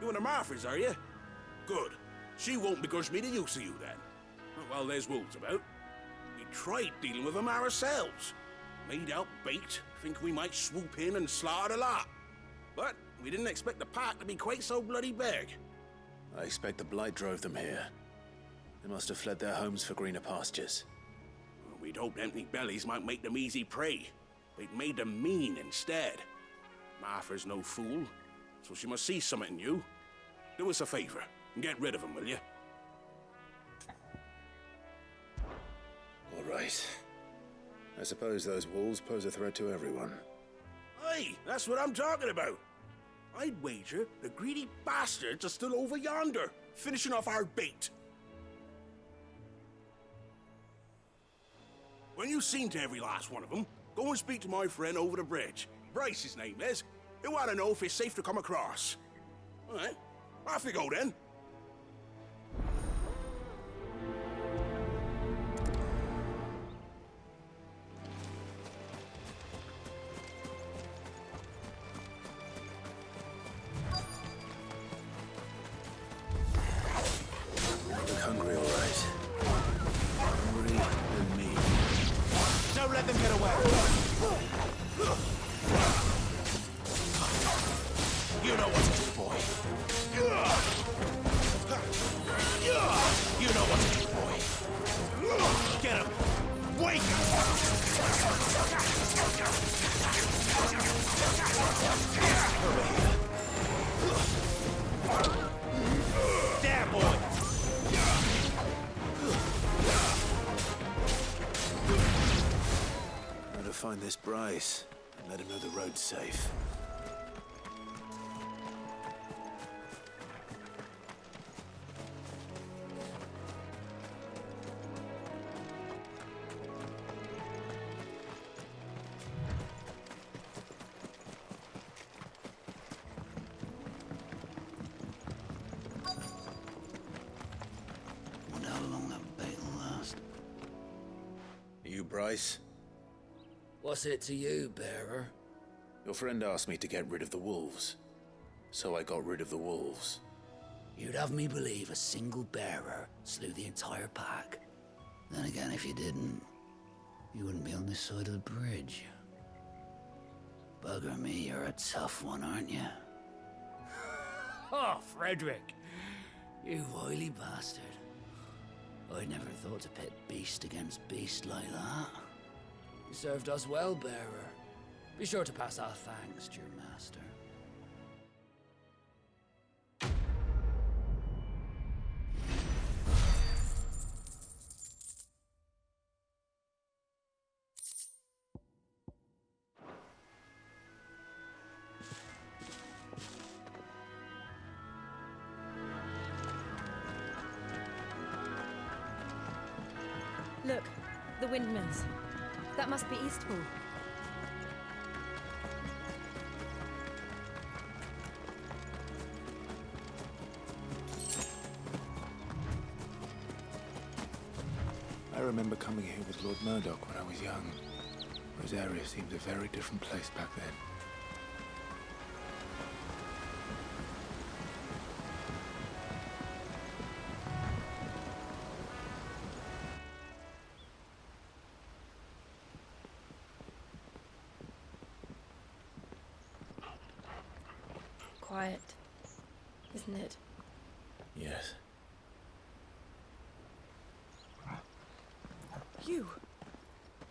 You and the Marthas, are you? Good. She won't begrudge me the use of you, then. Well, there's wolves about. We tried dealing with them ourselves. Laid out bait, think we might swoop in and slaughter the lot. But we didn't expect the pack to be quite so bloody big. I expect the blight drove them here. They must have fled their homes for greener pastures. Well, we'd hoped empty bellies might make them easy prey. But it made them mean instead. Martha's no fool, so she must see something in you. Do us a favor and get rid of them, will you? All right. I suppose those wolves pose a threat to everyone. Aye, that's what I'm talking about. I'd wager the greedy bastards are still over yonder, finishing off our bait. When you've seen to every last one of them, go and speak to my friend over the bridge. Bryce, his name is. He'll want to know if it's safe to come across. All right, off you go then. Look hungry, all right. Hungry and me. Don't let them get away. You know what to do, boy. You know what to do, boy. Get him. Wake over here. There, boy. Gotta find this Bryce and let him know the road's safe. Wonder how long that bait will last. You Bryce? What's it to you, bearer? Your friend asked me to get rid of the wolves. So I got rid of the wolves. You'd have me believe a single bearer slew the entire pack. Then again, if you didn't, you wouldn't be on this side of the bridge. Bugger me, you're a tough one, aren't you? Oh, Frederick! You wily bastard. I'd never thought to pit beast against beast like that. You served us well, bearer. Be sure to pass our thanks to your master. Look, the windmills. That must be Eastpool. I remember coming here with Lord Murdoch when I was young. Rosaria seemed a very different place back then. Quiet, isn't it? Yes.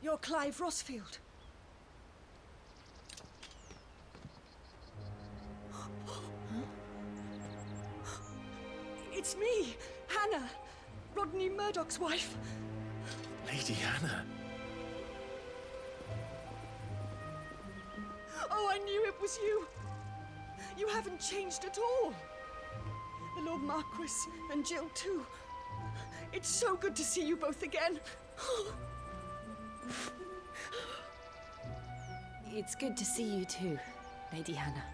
You're Clive Rossfield. It's me, Hannah, Rodney Murdoch's wife. Lady Hannah. Oh, I knew it was you. You haven't changed at all. The Lord Marquis and Jill too. It's so good to see you both again. It's good to see you too, Lady Hannah.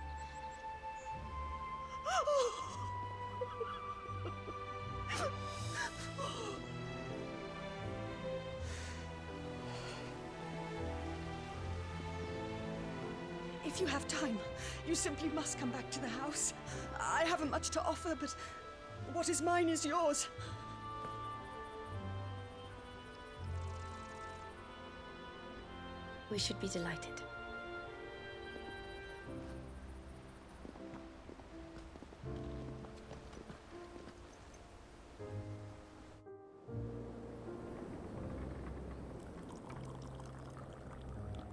If you have time, you simply must come back to the house. I haven't much to offer, but what is mine is yours. We should be delighted.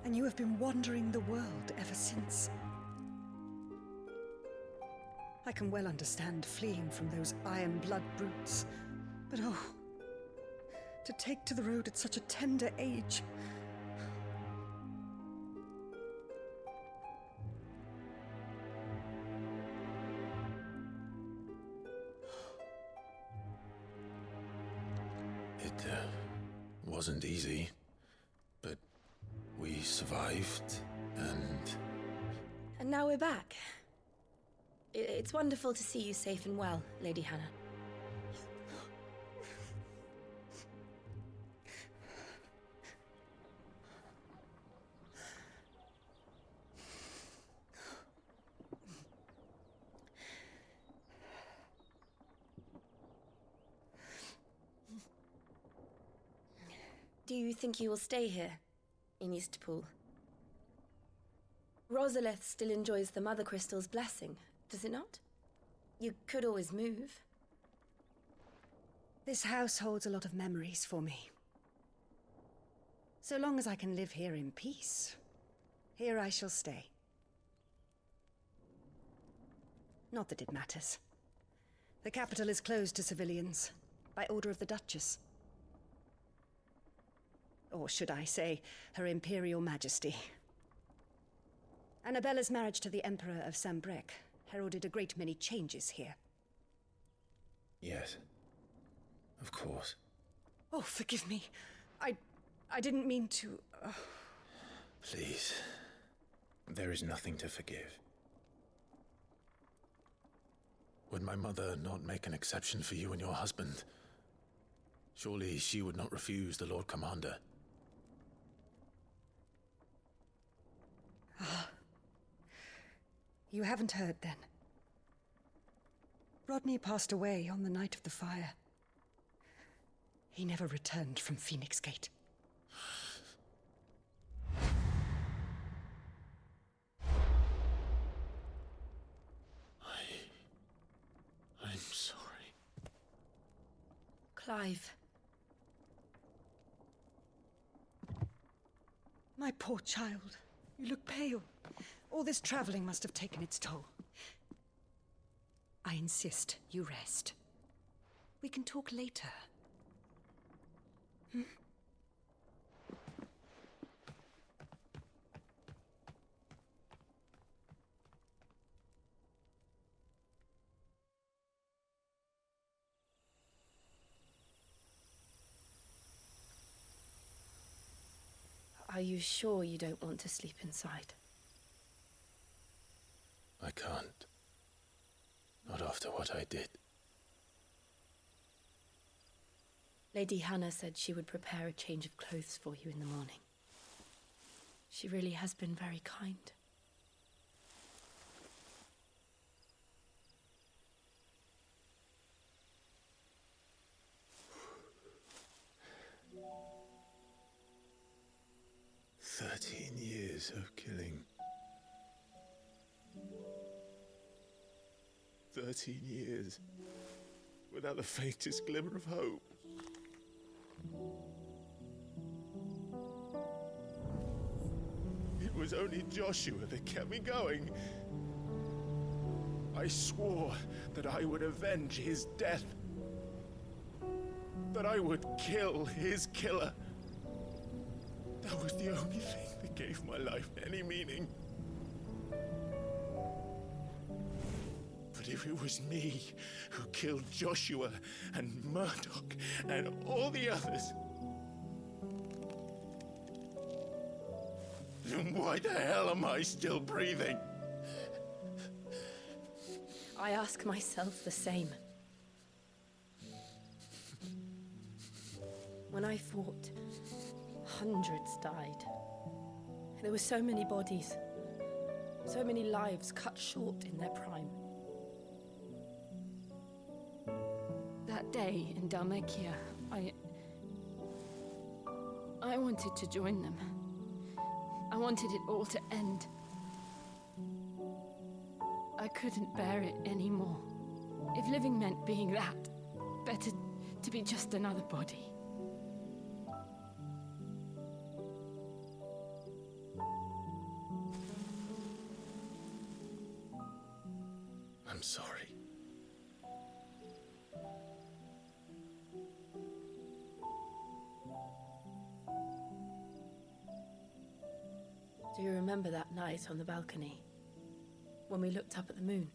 And you have been wandering the world ever since. I can well understand fleeing from those iron blood brutes, but oh, to take to the road at such a tender age. It wasn't easy, but we survived, and... And now we're back. It's wonderful to see you safe and well, Lady Hannah. Do you think you will stay here, in Eastpool? Rosalith still enjoys the Mother Crystal's blessing, does it not? You could always move. This house holds a lot of memories for me. So long as I can live here in peace, here I shall stay. Not that it matters. The capital is closed to civilians, by order of the Duchess. Or should I say, Her Imperial Majesty. Annabella's marriage to the Emperor of Sambrec heralded a great many changes here. Yes. Of course. Oh, forgive me. I didn't mean to... Please. There is nothing to forgive. Would my mother not make an exception for you and your husband? Surely she would not refuse the Lord Commander. Ah. You haven't heard, then. Rodney passed away on the night of the fire. He never returned from Phoenix Gate. I'm sorry. Clive. My poor child. You look pale. All this traveling must have taken its toll. I insist you rest. We can talk later. Hmm? Are you sure you don't want to sleep inside? I can't. Not after what I did. Lady Hannah said she would prepare a change of clothes for you in the morning. She really has been very kind. Years of killing. 13 years without the faintest glimmer of hope. It was only Joshua that kept me going. I swore that I would avenge his death. That I would kill his killer. That was the only thing that gave my life any meaning. But if it was me who killed Joshua and Murdoch and all the others, then why the hell am I still breathing? I ask myself the same. When I fought, hundreds died. There were so many bodies. So many lives cut short in their prime. That day in Dalmekia, I wanted to join them. I wanted it all to end. I couldn't bear it anymore. If living meant being that, better to be just another body. I'm sorry. Do you remember that night on the balcony, when we looked up at the moon?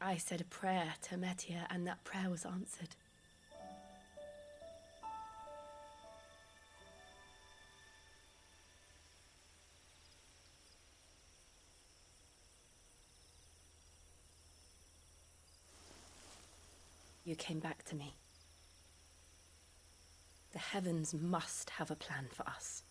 I said a prayer to Metia, and that prayer was answered. You came back to me. The heavens must have a plan for us.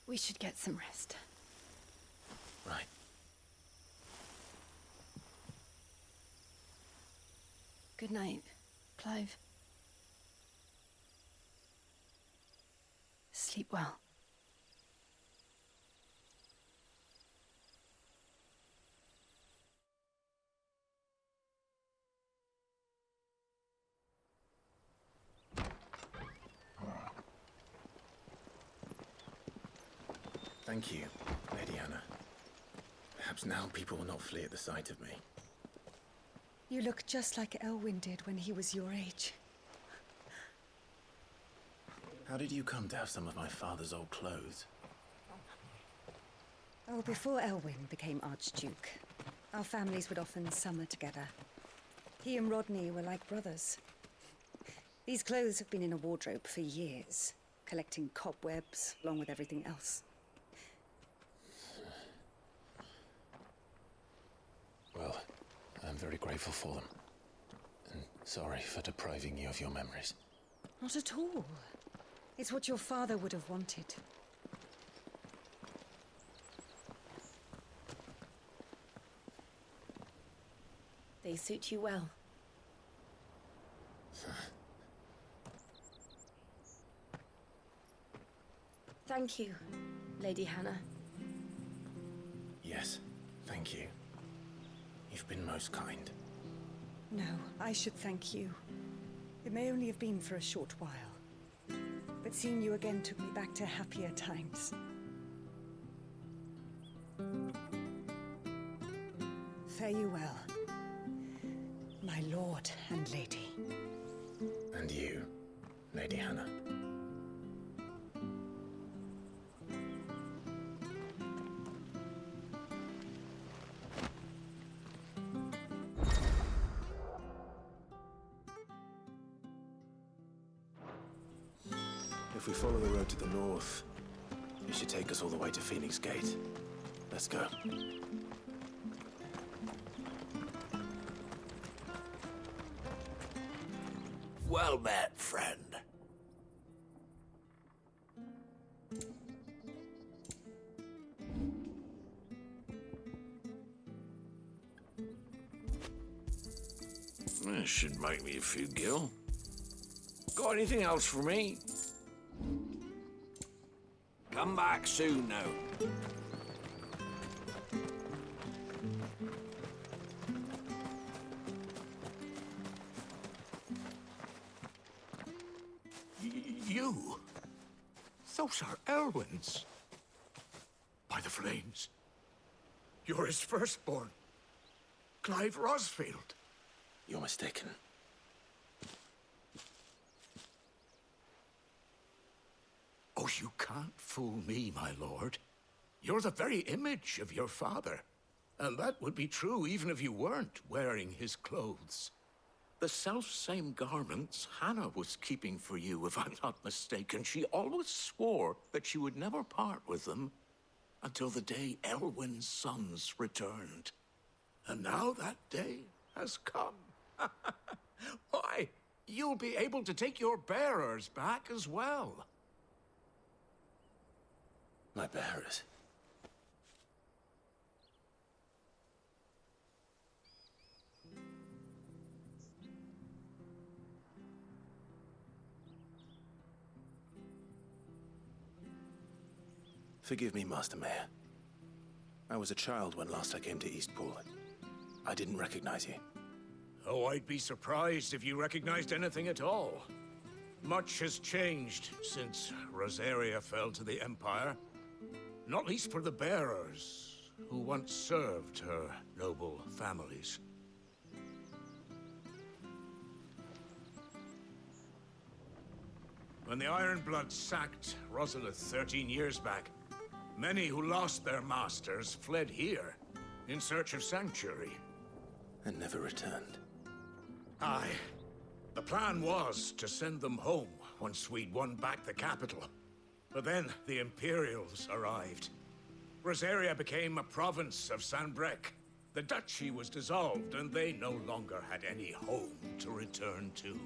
We should get some rest. Right. Good night, Clive. Sleep well. Thank you, Lady Hannah. Perhaps now people will not flee at the sight of me. You look just like Elwyn did when he was your age. How did you come to have some of my father's old clothes? Oh, before Elwyn became Archduke, our families would often summer together. He and Rodney were like brothers. These clothes have been in a wardrobe for years, collecting cobwebs along with everything else. Well, I'm very grateful for them. And sorry for depriving you of your memories. Not at all. It's what your father would have wanted. They suit you well. Thank you, Lady Hannah. Yes, thank you. You've been most kind. No, I should thank you. It may only have been for a short while. But seeing you again took me back to happier times. Fare you well, my lord and lady. And you, Lady Hannah. If we follow the road to the north, it should take us all the way to Phoenix Gate. Let's go. Well met, friend. This should make me a few gil. Got anything else for me? Come back soon now. You? Those are Elwyn's. By the flames. You're his firstborn. Clive Rosfield. You're mistaken. Oh, you can't fool me, my lord. You're the very image of your father. And that would be true even if you weren't wearing his clothes. The self-same garments Hannah was keeping for you, if I'm not mistaken. She always swore that she would never part with them. until the day Elwyn's sons returned. And now that day has come. Why, you'll be able to take your bearers back as well. My bearers? Forgive me, Master Mayor. I was a child when last I came to Eastpool. I didn't recognize you. Oh, I'd be surprised if you recognized anything at all. Much has changed since Rosaria fell to the Empire. Not least for the bearers, who once served her noble families. When the Ironbloods sacked Rosalith 13 years back, many who lost their masters fled here in search of sanctuary. And never returned. Aye. The plan was to send them home once we'd won back the capital. But then the Imperials arrived. Rosaria became a province of Sanbreque. The duchy was dissolved, and they no longer had any home to return to.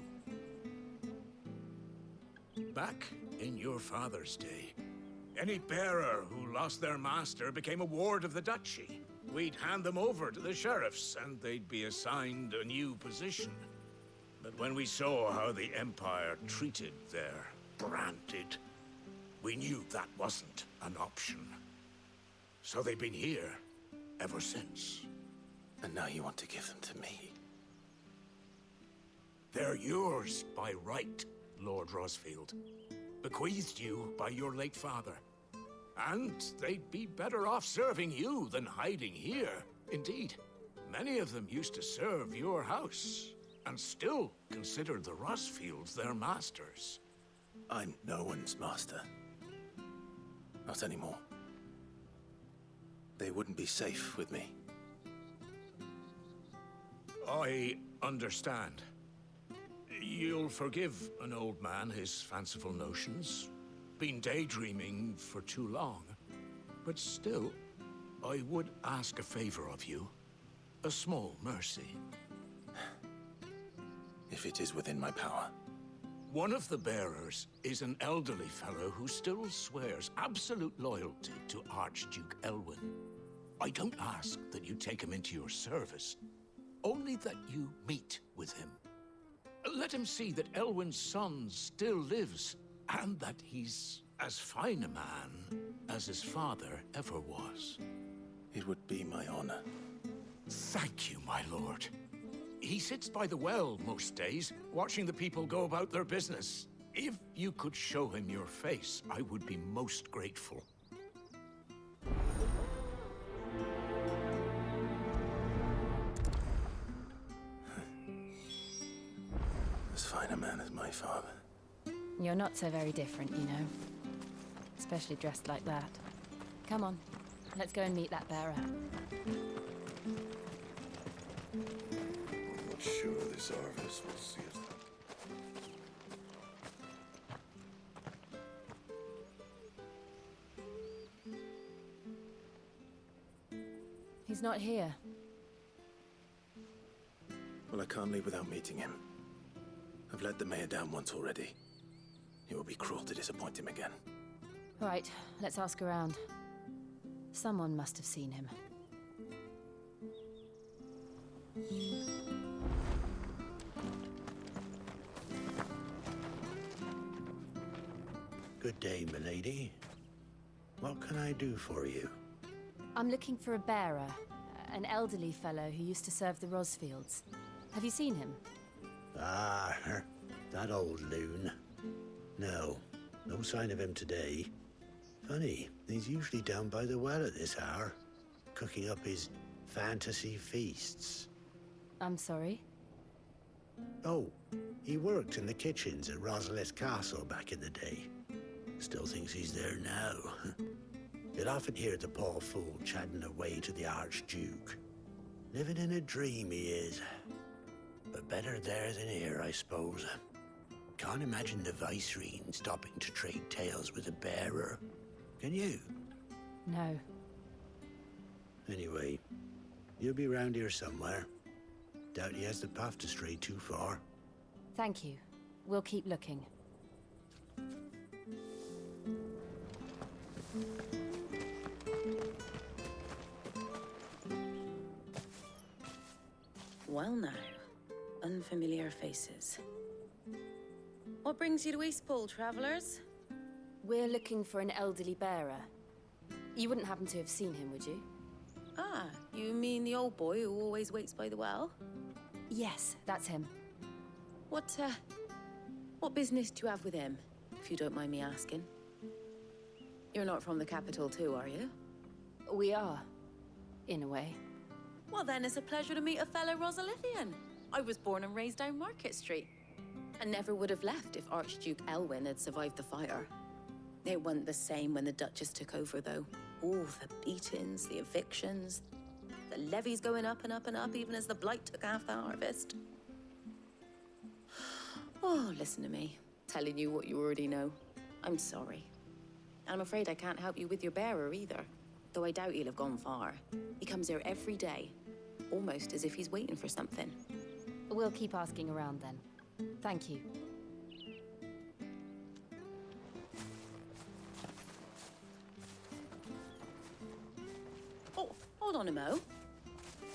Back in your father's day, any bearer who lost their master became a ward of the duchy. We'd hand them over to the sheriffs, and they'd be assigned a new position. But when we saw how the Empire treated their branded, we knew that wasn't an option. So they've been here ever since. And now you want to give them to me? They're yours by right, Lord Rosfield. Bequeathed you by your late father. And they'd be better off serving you than hiding here. Indeed, many of them used to serve your house, and still consider the Rosfields their masters. I'm no one's master. Not anymore. They wouldn't be safe with me. I understand. You'll forgive an old man his fanciful notions. Been daydreaming for too long. But still, I would ask a favor of you. A small mercy. If it is within my power. One of the bearers is an elderly fellow who still swears absolute loyalty to Archduke Elwyn. I don't ask that you take him into your service, only that you meet with him. Let him see that Elwyn's son still lives, and that he's as fine a man as his father ever was. It would be my honor. Thank you, my lord. He sits by the well most days, watching the people go about their business. If you could show him your face, I would be most grateful. As fine a man as my father. You're not so very different, you know. Especially dressed like that. Come on, let's go and meet that bearer. I'm not sure this Arvis will see us. He's not here. Well, I can't leave without meeting him. I've let the mayor down once already. It would be cruel to disappoint him again. Right, let's ask around. Someone must have seen him. Good day, milady. What can I do for you? I'm looking for a bearer. An elderly fellow who used to serve the Rosfields. Have you seen him? Ah, that old loon. No sign of him today. Funny, he's usually down by the well at this hour, cooking up his fantasy feasts. I'm sorry? Oh, he worked in the kitchens at Rosalith Castle back in the day. Still thinks he's there now. You'd often hear the poor fool chatting away to the Archduke. Living in a dream he is. But better there than here, I suppose. Can't imagine the Vicereine stopping to trade tales with a bearer. Can you? No. Anyway, you'll be round here somewhere. Doubt he has the path to stray too far. Thank you. We'll keep looking. Well now, unfamiliar faces. What brings you to Eastpool, travelers? We're looking for an elderly bearer. You wouldn't happen to have seen him, would you? Ah, you mean the old boy who always waits by the well? Yes, that's him. What business do you have with him, if you don't mind me asking? You're not from the capital too, are you? We are, in a way. Well then, it's a pleasure to meet a fellow Rosalithian. I was born and raised down Market Street. And never would have left if Archduke Elwyn had survived the fire. It wasn't the same when the Duchess took over, though. All the beatings, the evictions, the levies going up and up and up, even as the Blight took half the harvest. Oh, listen to me, telling you what you already know. I'm sorry. And I'm afraid I can't help you with your bearer either, though I doubt he'll have gone far. He comes here every day, almost as if he's waiting for something. We'll keep asking around then. Thank you. Oh, hold on a mo.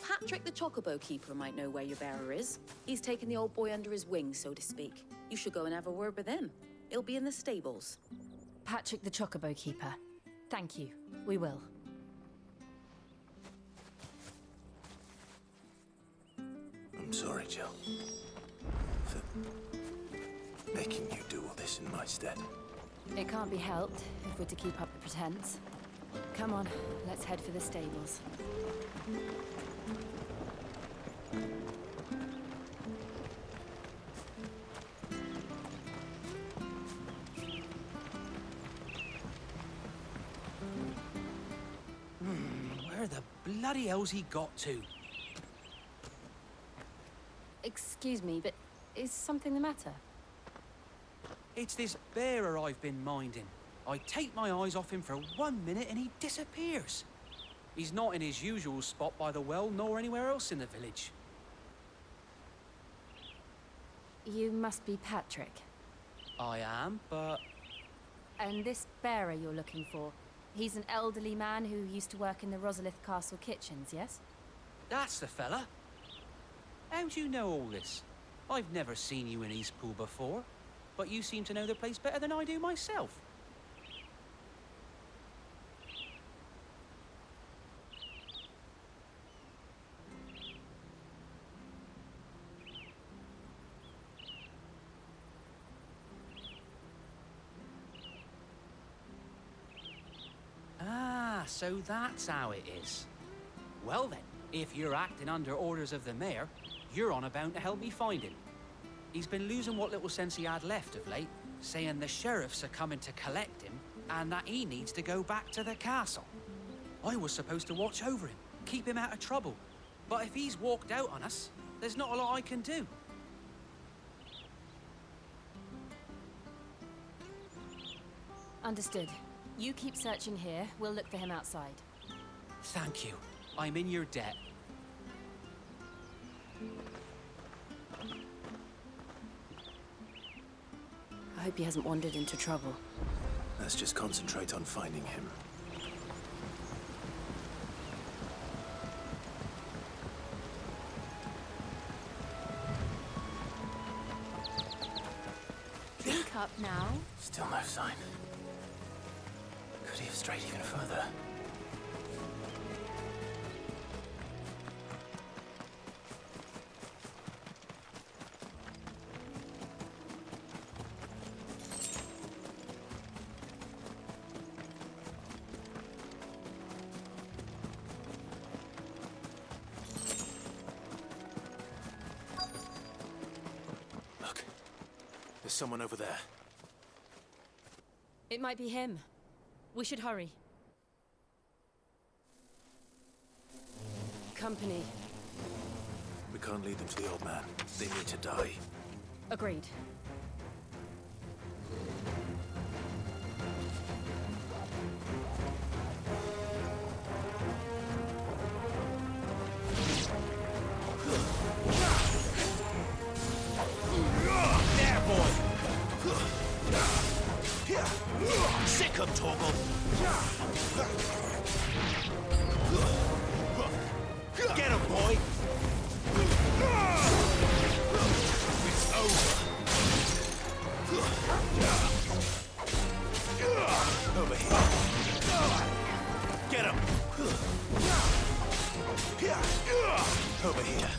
Patrick the Chocobo Keeper might know where your bearer is. He's taken the old boy under his wing, so to speak. You should go and have a word with him. He'll be in the stables. Patrick the Chocobo Keeper. Thank you. We will. I'm sorry, Jill. For making you do all this in my stead. It can't be helped if we're to keep up the pretense. Come on, let's head for the stables. Where the bloody hell's he got to? Excuse me, but is something the matter? It's this bearer I've been minding. I take my eyes off him for 1 minute and he disappears. He's not in his usual spot by the well, nor anywhere else in the village. You must be Patrick. I am, but... And this bearer you're looking for, he's an elderly man who used to work in the Rosalith Castle kitchens, yes? That's the fella. How do you know all this? I've never seen you in Eastpool before, but you seem to know the place better than I do myself. Ah, so that's how it is. Well then, if you're acting under orders of the mayor, you're on about to help me find him. He's been losing what little sense he had left of late, saying the sheriffs are coming to collect him, and that he needs to go back to the castle. I was supposed to watch over him, keep him out of trouble. But if he's walked out on us, there's not a lot I can do. Understood. You keep searching here, we'll look for him outside. Thank you. I'm in your debt. I hope he hasn't wandered into trouble. Let's just concentrate on finding him. Think up now. Still no sign. Could he have strayed even further? Look, there's someone over there. It might be him. We should hurry. Company. We can't lead them to the old man. They need to die. Agreed. Sick 'em, Torgal! Get him, boy! It's over! Over here. Get him! Over here.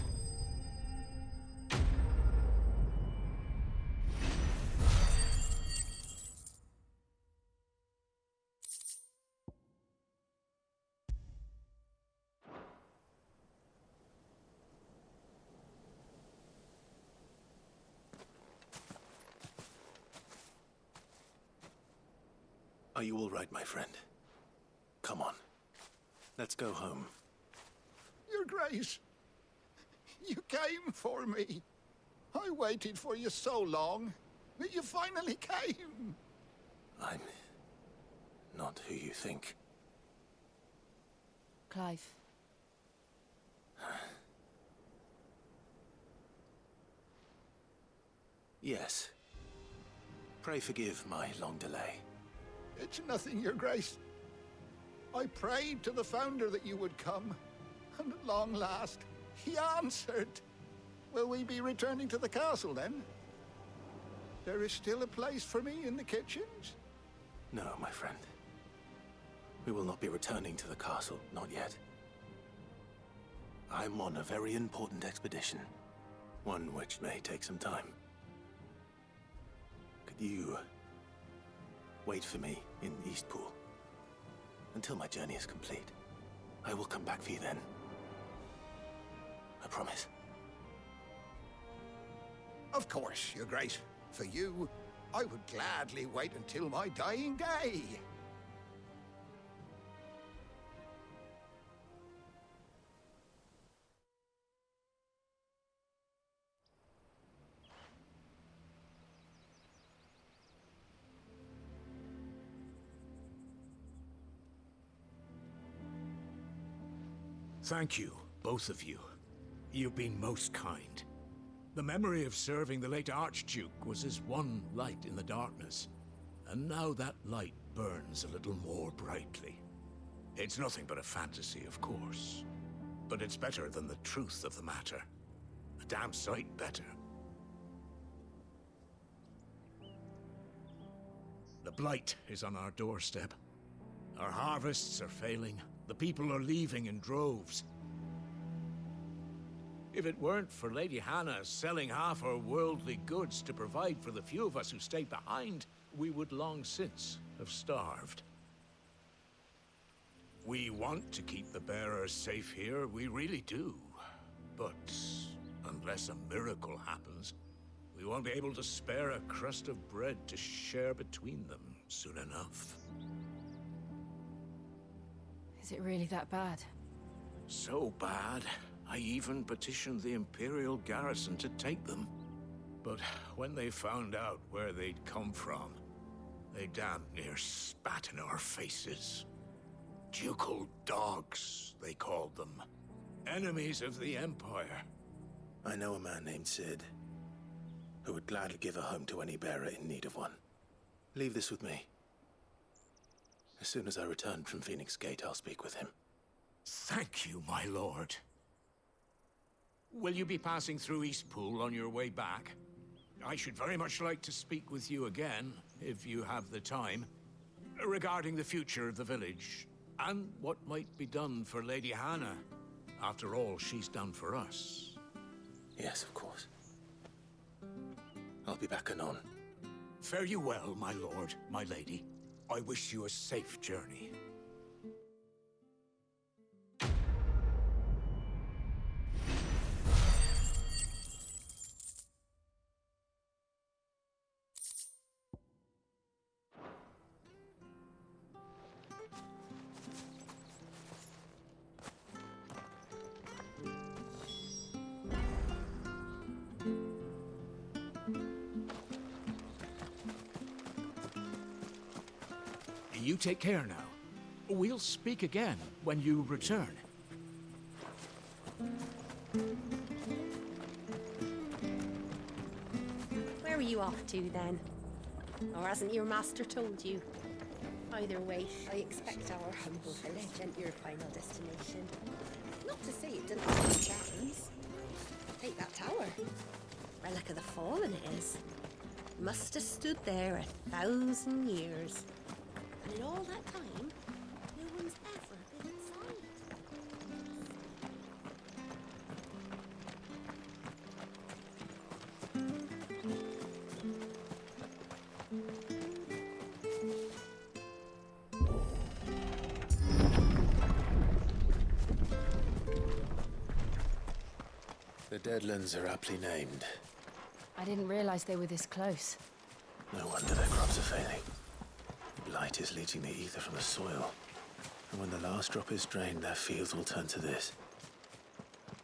Are you all right, my friend? Come on. Let's go home. Your Grace, you came for me. I waited for you so long, but you finally came. I'm not who you think. Clive. Yes. Pray forgive my long delay. It's nothing, Your Grace. I prayed to the Founder that you would come, and at long last, he answered. Will we be returning to the castle, then? There is still a place for me in the kitchens? No, my friend. We will not be returning to the castle, not yet. I'm on a very important expedition, one which may take some time. Could you wait for me in Eastpool until my journey is complete? I will come back for you then. I promise. Of course, Your Grace. For you, I would gladly wait until my dying day. Thank you, both of you. You've been most kind. The memory of serving the late Archduke was as one light in the darkness, and now that light burns a little more brightly. It's nothing but a fantasy, of course, but it's better than the truth of the matter. A damn sight better. The blight is on our doorstep. Our harvests are failing. The people are leaving in droves. If it weren't for Lady Hannah selling half her worldly goods to provide for the few of us who stayed behind, we would long since have starved. We want to keep the bearers safe here, we really do. But unless a miracle happens, we won't be able to spare a crust of bread to share between them soon enough. Is it really that bad? So bad, I even petitioned the Imperial garrison to take them. But when they found out where they'd come from, they damn near spat in our faces. Ducal dogs, they called them. Enemies of the Empire. I know a man named Sid, who would gladly give a home to any bearer in need of one. Leave this with me. As soon as I return from Phoenix Gate, I'll speak with him. Thank you, my lord. Will you be passing through Eastpool on your way back? I should very much like to speak with you again, if you have the time, regarding the future of the village, and what might be done for Lady Hannah. After all, she's done for us. Yes, of course. I'll be back anon. Fare you well, my lord, my lady. I wish you a safe journey. You take care now. We'll speak again when you return. Where are you off to, then? Or hasn't your master told you? Either way, I expect our humble village ain't your final destination. Not to say it didn't have a chance. Take that tower. Relic of the Fallen it is. Must have stood there 1,000 years. And in all that time, no one's ever been inside. The Deadlands are aptly named. I didn't realize they were this close. No wonder their crops are failing. The blight is leaching the ether from the soil. And when the last drop is drained, their fields will turn to this.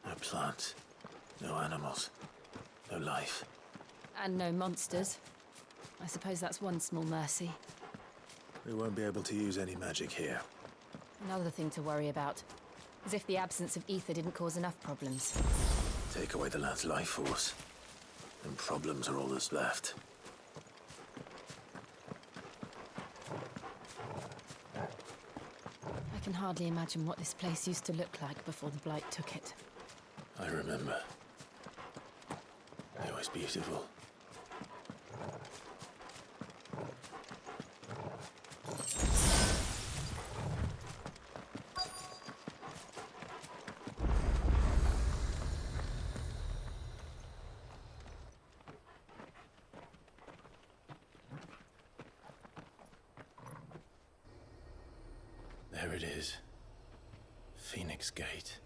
No plants, no animals, no life. And no monsters. I suppose that's one small mercy. We won't be able to use any magic here. Another thing to worry about. As if the absence of ether didn't cause enough problems. Take away the lad's life force, and problems are all that's left. I can hardly imagine what this place used to look like before the Blight took it. I remember. It was beautiful. There it is. Phoenix Gate.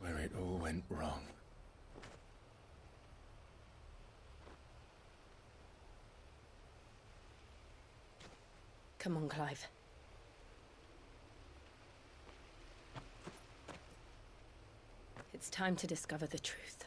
Where it all went wrong. Come on, Clive. It's time to discover the truth.